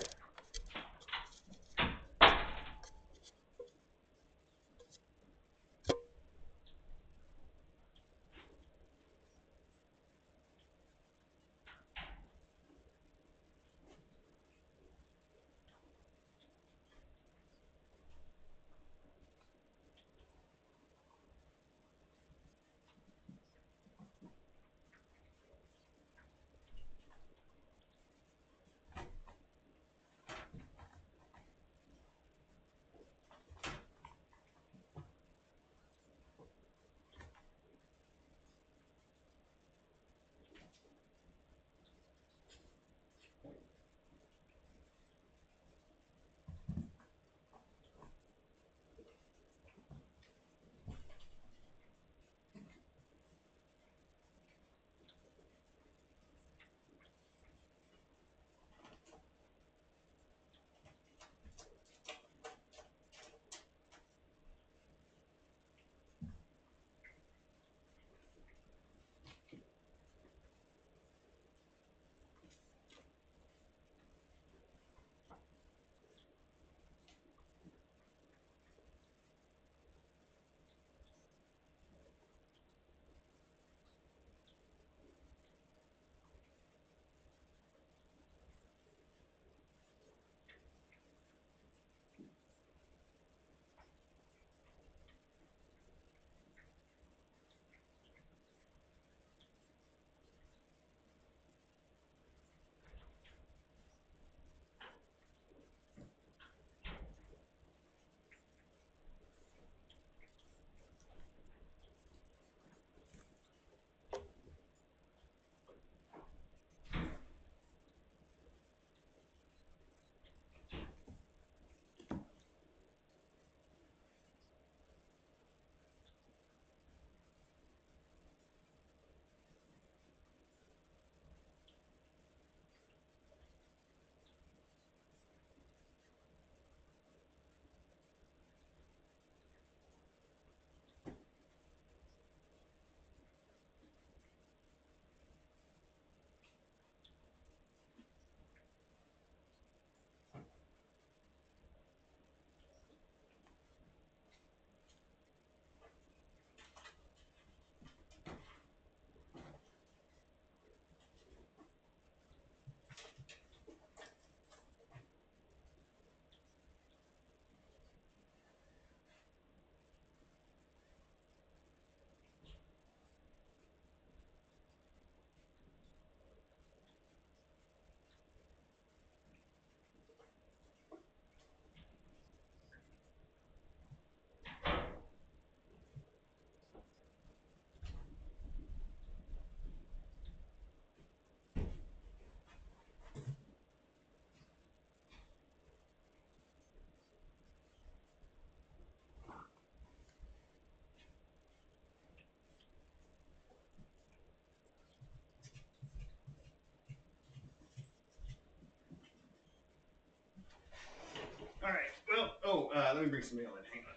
let me bring some mail in. Hang on.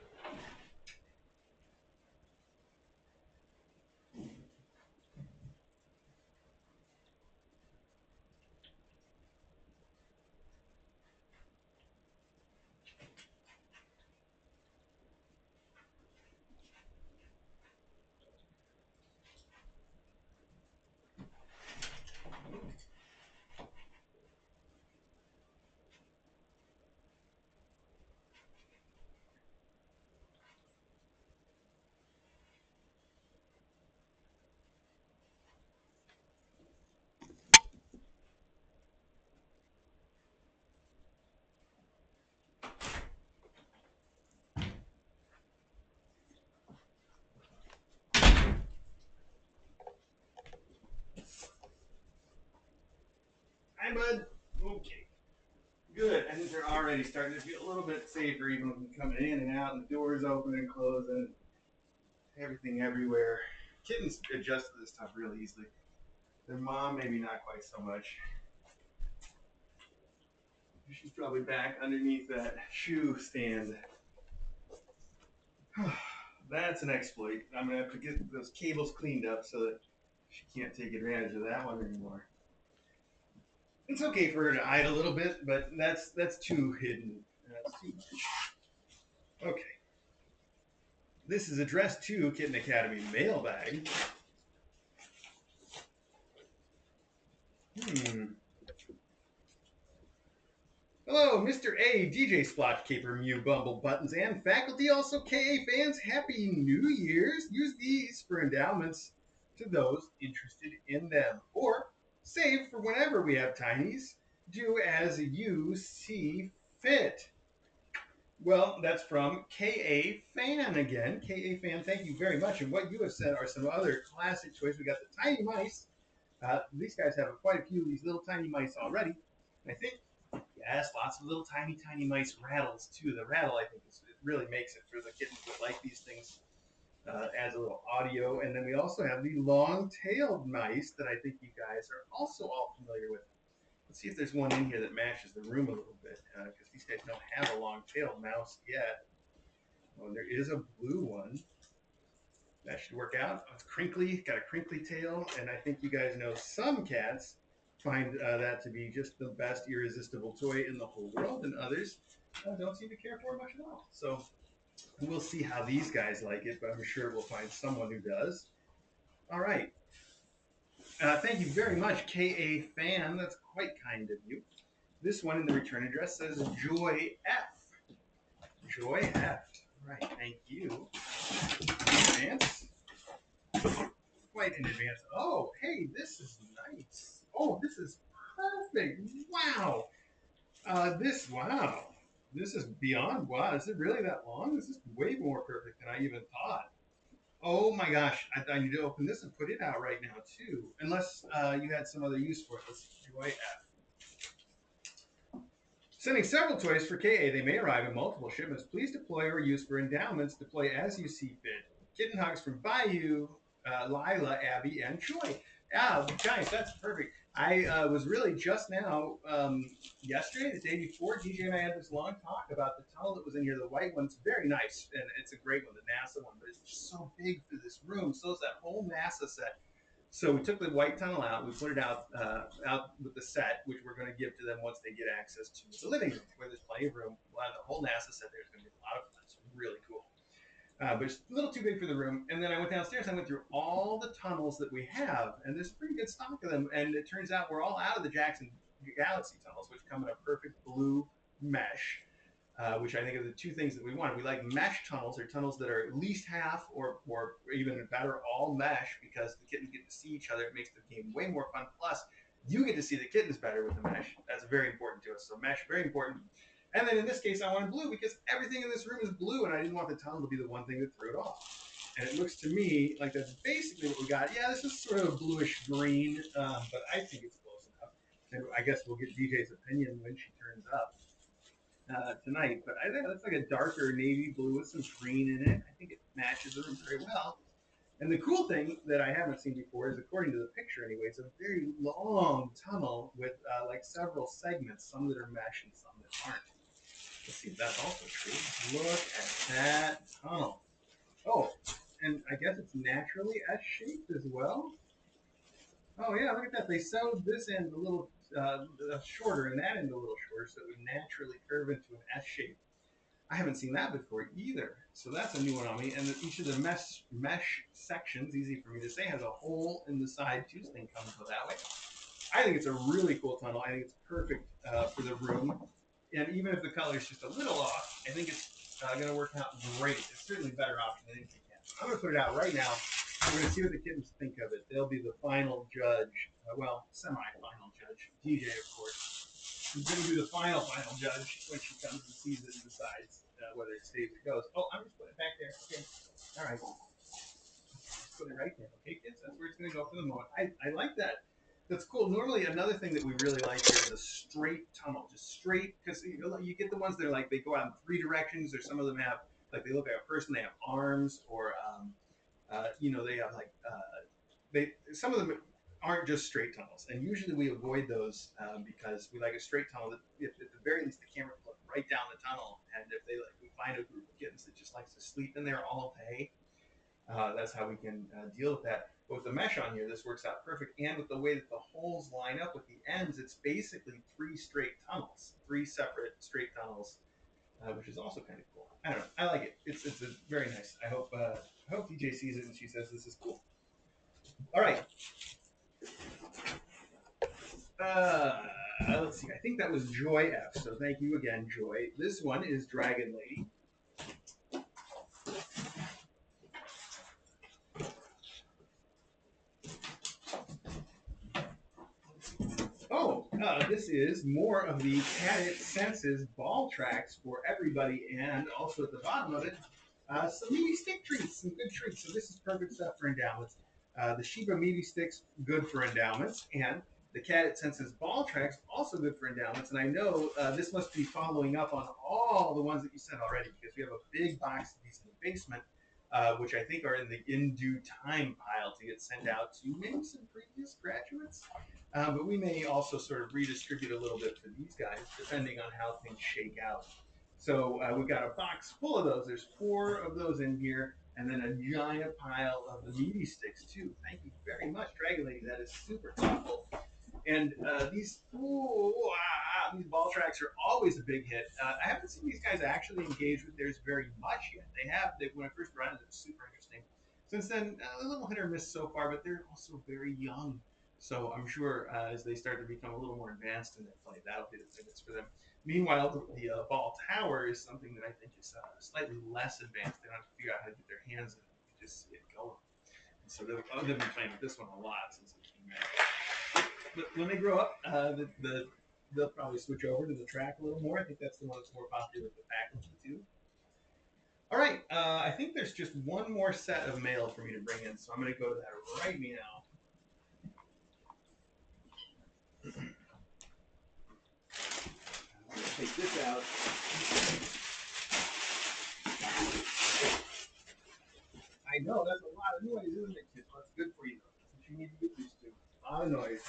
Hi, bud. Okay. Good. I think they're already starting to feel a little bit safer, even with them coming in and out, and the doors open and closing, everything everywhere. Kittens adjust to this stuff really easily. Their mom, maybe not quite so much. She's probably back underneath that shoe stand. That's an exploit. I'm gonna have to get those cables cleaned up so that she can't take advantage of that one anymore. It's okay for her to hide a little bit, but that's too hidden. That's too much. Okay. This is addressed to Kitten Academy Mailbag. Hello, Mr. A, DJ Splotch Caper, Mew Bumble Buttons, and faculty, also KA fans. Happy New Year's. Use these for endowments to those interested in them. Or save for whenever we have tinies. Do as you see fit. Well, that's from KA Fan again. KA Fan, thank you very much. And what you have said are some other classic choices. We got the tiny mice. These guys have quite a few of these little tiny mice already. And I think, yes, lots of little tiny mice rattles too. The rattle, I think, it really makes it for the kittens that like these things. Adds a little audio. And then we also have the long-tailed mice that I think you guys are also all familiar with. Let's see if there's one in here that matches the room a little bit, because these guys don't have a long-tailed mouse yet. Oh, there is a blue one. That should work out. It's crinkly, got a crinkly tail, and I think you guys know some cats find that to be just the best irresistible toy in the whole world, and others don't seem to care for it much at all. So we'll see how these guys like it, but I'm sure we'll find someone who does. All right. Thank you very much, KA Fan. That's quite kind of you. This one in the return address says Joy F. Joy F. All right, thank you. Advance. Quite in advance. Oh, hey, this is nice. Oh, this is perfect. Wow. Wow. This is beyond wow. Is it really that long? This is way more perfect than I even thought. Oh my gosh, I need to open this and put it out right now too. Unless you had some other use for it. Let's see. Joy F. Sending several toys for KA. They may arrive in multiple shipments. Please deploy or use for endowments. Deploy as you see fit. Kitten hugs from Bayou, Lila, Abby, and Joy. Yeah, guys, that's perfect. I was really just now, yesterday, the day before, DJ and I had this long talk about the tunnel that was in here. The white one's very nice, and it's a great one, the NASA one, but it's just so big for this room. So is that whole NASA set. So we took the white tunnel out. We put it out with the set, which we're going to give to them once they get access to the living room, where there's plenty of room. We'll have the whole NASA set there. It's going to be a lot of fun. It's really cool. But it's a little too big for the room. And then I went downstairs. I went through all the tunnels that we have, and there's a pretty good stock of them. And it turns out we're all out of the Jackson Galaxy tunnels, which come in a perfect blue mesh, which I think are the two things that we want. We like mesh tunnels, or tunnels that are at least half or even better, all mesh, because the kittens get to see each other. It makes the game way more fun. Plus, you get to see the kittens better with the mesh. That's very important to us. So mesh, very important. And then in this case, I wanted blue because everything in this room is blue, and I didn't want the tunnel to be the one thing that threw it off. And it looks to me like that's basically what we got. Yeah, this is sort of a bluish green, but I think it's close enough. And I guess we'll get DJ's opinion when she turns up tonight. But I think that's like a darker navy blue with some green in it. I think it matches the room very well. And the cool thing that I haven't seen before is, according to the picture anyway, it's a very long tunnel with like several segments, some that are mesh and some that aren't. Let's see if that's also true. Look at that tunnel. Oh, and I guess it's naturally S-shaped as well. Oh yeah, look at that. They sewed this end a little shorter and that end a little shorter, so it would naturally curve into an S shape. I haven't seen that before either. So that's a new one on me. And each of the mesh sections, easy for me to say, has a hole in the side too, so they can come and go that way. I think it's a really cool tunnel. I think it's perfect for the room. And even if the color is just a little off, I think it's going to work out great. It's certainly a better option than anything else. I'm going to put it out right now. We're going to see what the kittens think of it. They'll be the final judge. Well, semi-final judge. DJ, of course. She's going to be the final judge when she comes and sees it and decides whether it stays or goes. Oh, I'm just putting it back there. Okay. All right. Just put it right there. Okay, kids? That's where it's going to go for the moment. I like that. That's cool. Normally, another thing that we really like here is a straight tunnel, just straight, because you get the ones that are like they go out in 3 directions, or some of them have like they look like a person, they have arms, or they have like some of them aren't just straight tunnels, and usually we avoid those because we like a straight tunnel that, at the very least, the camera can look right down the tunnel, and if we find a group of kittens that just likes to sleep in there all day, that's how we can deal with that. But with the mesh on here, this works out perfect. And with the way that the holes line up with the ends, it's basically 3 straight tunnels, 3 separate straight tunnels, which is also kind of cool. I don't know. I like it. It's a very nice. I hope DJ sees it and she says this is cool. All right. Let's see. I think that was Joy F. So thank you again, Joy. This one is Dragon Lady. Oh, this is more of the Cat Senses ball tracks for everybody, and also at the bottom of it, some meaty stick treats, some good treats. So this is perfect stuff for endowments. The Sheba meaty sticks, good for endowments, and the Cat Senses ball tracks, also good for endowments. And I know this must be following up on all the ones that you sent already, because we have a big box of these in the basement, which I think are in the in due time pile to get sent out to maybe some previous graduates. But we may also sort of redistribute a little bit for these guys, depending on how things shake out. So we've got a box full of those. There's 4 of those in here, and then a giant pile of the meaty sticks, too. Thank you very much, Dragon Lady. That is super thoughtful. And these ball tracks are always a big hit. I haven't seen these guys actually engage with theirs very much yet. When I first brought it, it was super interesting. Since then, a little hit or miss so far, but they're also very young. So I'm sure as they start to become a little more advanced in their play, that'll be the thing that's for them. Meanwhile, the ball tower is something that I think is slightly less advanced. They don't have to figure out how to get their hands in it. You can just see it going. And so they've been playing with this one a lot since it came out. But when they grow up, they'll probably switch over to the track a little more. I think that's the one that's more popular with the faculty too. All right, I think there's just one more set of mail for me to bring in, so I'm going to go to that right now. Take this out. I know, that's a lot of noise, isn't it, kids? That's good for you, though. That's what you need to get used to. A lot of noise.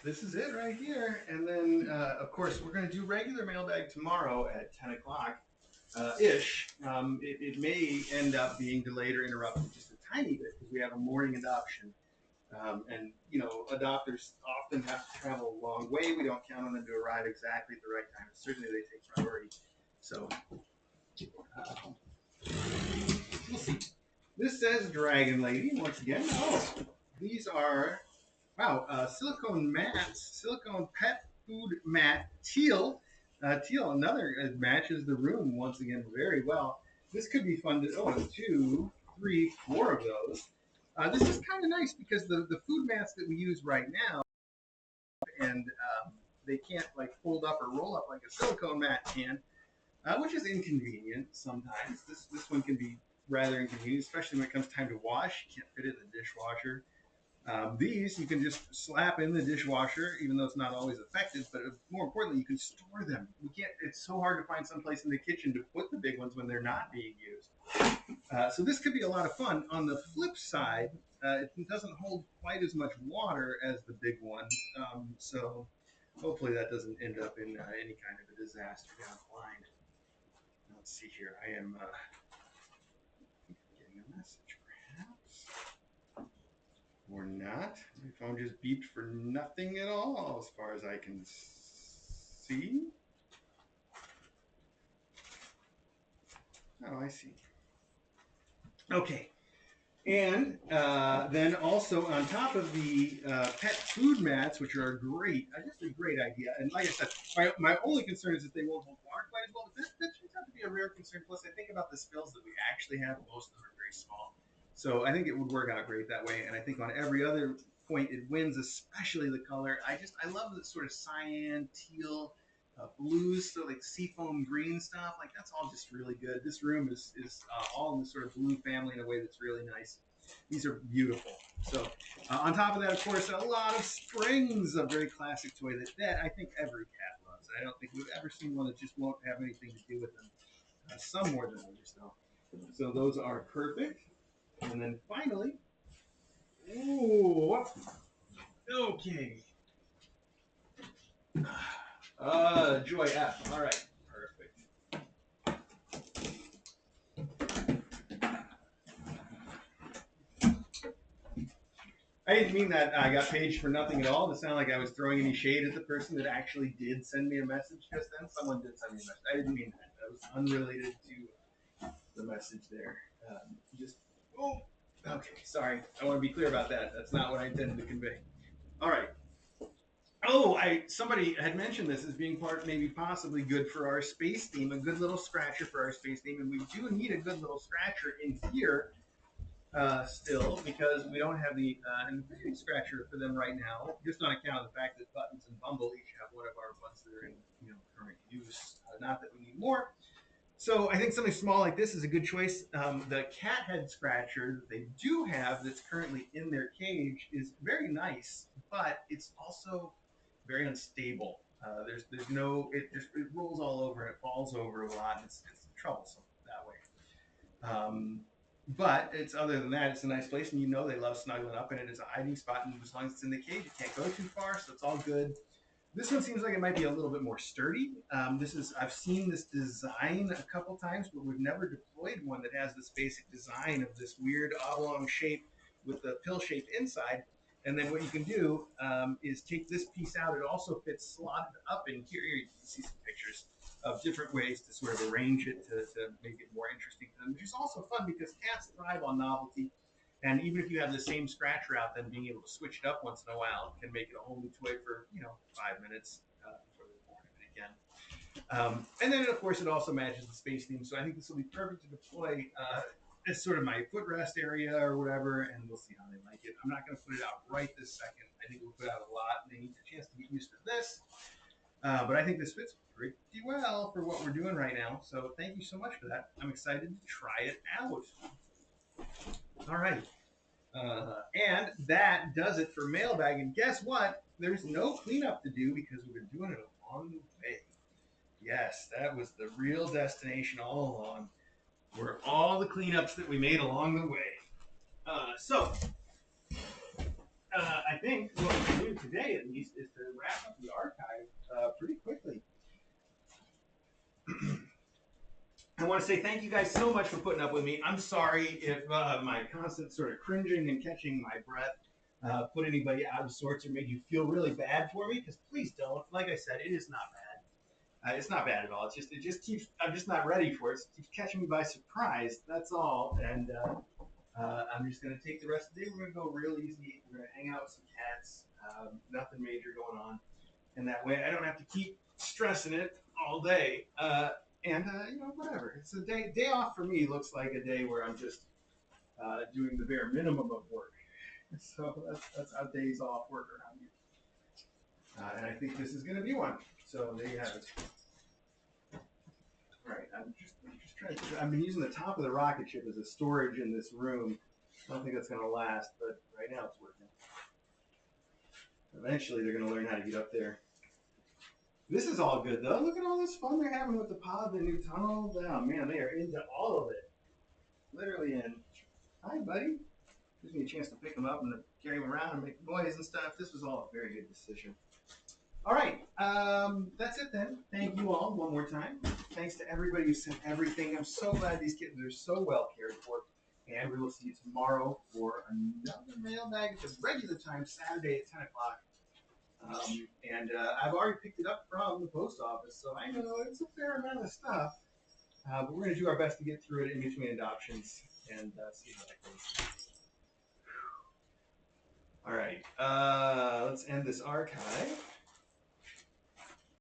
this is it right here. And then, of course, we're going to do regular mailbag tomorrow at 10 o'clock ish. It may end up being delayed or interrupted just a tiny bit because we have a morning adoption. And, you know, adopters often have to travel a long way. We don't count on them to arrive exactly at the right time. Certainly they take priority. So, we'll see. This says Dragon Lady once again. Oh, these are, wow, silicone mats, silicone pet food mat, teal. Teal, another matches the room once again very well. This could be fun to, oh, 2, 3, 4 of those. This is kind of nice because the food mats that we use right now, and they can't like fold up or roll up like a silicone mat can, which is inconvenient sometimes. This one can be rather inconvenient, especially when it comes time to wash. You can't fit it in the dishwasher. These you can just slap in the dishwasher, even though it's not always effective. But more importantly, you can store them. We can't. It's so hard to find some place in the kitchen to put the big ones when they're not being used. So this could be a lot of fun. On the flip side, it doesn't hold quite as much water as the big one. So hopefully that doesn't end up in any kind of a disaster down the line. Let's see here. I am getting a message, perhaps. Or not. My phone just beeped for nothing at all, as far as I can see. Oh, I see. Okay. And then also on top of the pet food mats, which are great, just a great idea. And like I said, my only concern is that they won't hold water quite as well. But that turns out to be a rare concern. Plus, I think about the spills that we actually have. Most of them are very small. So I think it would work out great that way. And I think on every other point it wins, especially the color. I love the sort of cyan, teal, blues, so like seafoam green stuff. Like that's all just really good. This room is all in the sort of blue family in a way that's really nice. These are beautiful. So on top of that, of course, a lot of springs, a very classic toy that I think every cat loves. I don't think we've ever seen one that just won't have anything to do with them. Some more than others, though. So those are perfect. And then finally, ooh, okay. Joy F. All right, perfect. I didn't mean that I got paged for nothing at all. To sound like I was throwing any shade at the person that actually did send me a message just then. Someone did send me a message. I didn't mean that. That was unrelated to the message there. Okay, sorry. I want to be clear about that. That's not what I intended to convey. All right. Oh, somebody had mentioned this as being part, maybe possibly good for our space theme, a good little scratcher for our space theme, and we do need a good little scratcher in here still because we don't have the infinity scratcher for them right now, just on account of the fact that Buttons and Bumble each have one of our ones that are in current use. Not that we need more. So I think something small like this is a good choice. The cat head scratcher that they do have that's currently in their cage is very nice, but it's also very unstable. There's no, it rolls all over and it falls over a lot. And it's troublesome that way. But it's other than that, it's a nice place, and they love snuggling up in it. It's a hiding spot, and as long as it's in the cage, it can't go too far, so it's all good. This one seems like it might be a little bit more sturdy. I've seen this design a couple times, but we've never deployed one that has this basic design of this weird oblong shape with the pill shape inside. And then what you can do is take this piece out. It also fits slotted up in here. Here you can see some pictures of different ways to sort of arrange it to make it more interesting to them, which is also fun because cats thrive on novelty. And even if you have the same scratcher out, then being able to switch it up once in a while can make it a whole new toy for 5 minutes before they're bored of it again. And then, of course, it also matches the space theme. So I think this will be perfect to deploy as sort of my footrest area or whatever, and we'll see how they like it. I'm not going to put it out right this second. I think we'll put out a lot, and they need a chance to get used to this. But I think this fits pretty well for what we're doing right now. So thank you so much for that. I'm excited to try it out. All right. And that does it for Mailbag. And guess what? There's no cleanup to do because we've been doing it along the way. Yes, that was the real destination all along. Were all the cleanups that we made along the way. So I think what we can do today, at least, is to wrap up the archive pretty quickly. I want to say thank you guys so much for putting up with me. I'm sorry if my constant sort of cringing and catching my breath put anybody out of sorts or made you feel really bad for me, because please don't. Like I said, it is not bad. It's not bad at all. It just keeps. I'm just not ready for it. It keeps catching me by surprise. That's all. And I'm just gonna take the rest of the day. We're gonna go real easy. We're gonna hang out with some cats. Nothing major going on. And that way, I don't have to keep stressing it all day. And whatever. It's a day off for me. Looks like a day where I'm just doing the bare minimum of work. So that's how days off work around you. And I think this is going to be one. So there you have it. All right. I'm just trying to. I've been using the top of the rocket ship as a storage in this room. I don't think that's going to last, but right now it's working. Eventually, they're going to learn how to get up there. This is all good, though. Look at all this fun they're having with the pod, the new tunnel. Oh, man, they are into all of it. Literally in. Hi, buddy. Gives me a chance to pick them up and carry them around and make noise and stuff. This was all a very good decision. All right. That's it then. Thank you all one more time. Thanks to everybody who sent everything. I'm so glad these kittens are so well cared for. And we will see you tomorrow for another mailbag at the regular time, Saturday at 10 o'clock. I've already picked it up from the post office, so I know it's a fair amount of stuff. But we're going to do our best to get through it in between adoptions and see how that goes. All right, let's end this archive.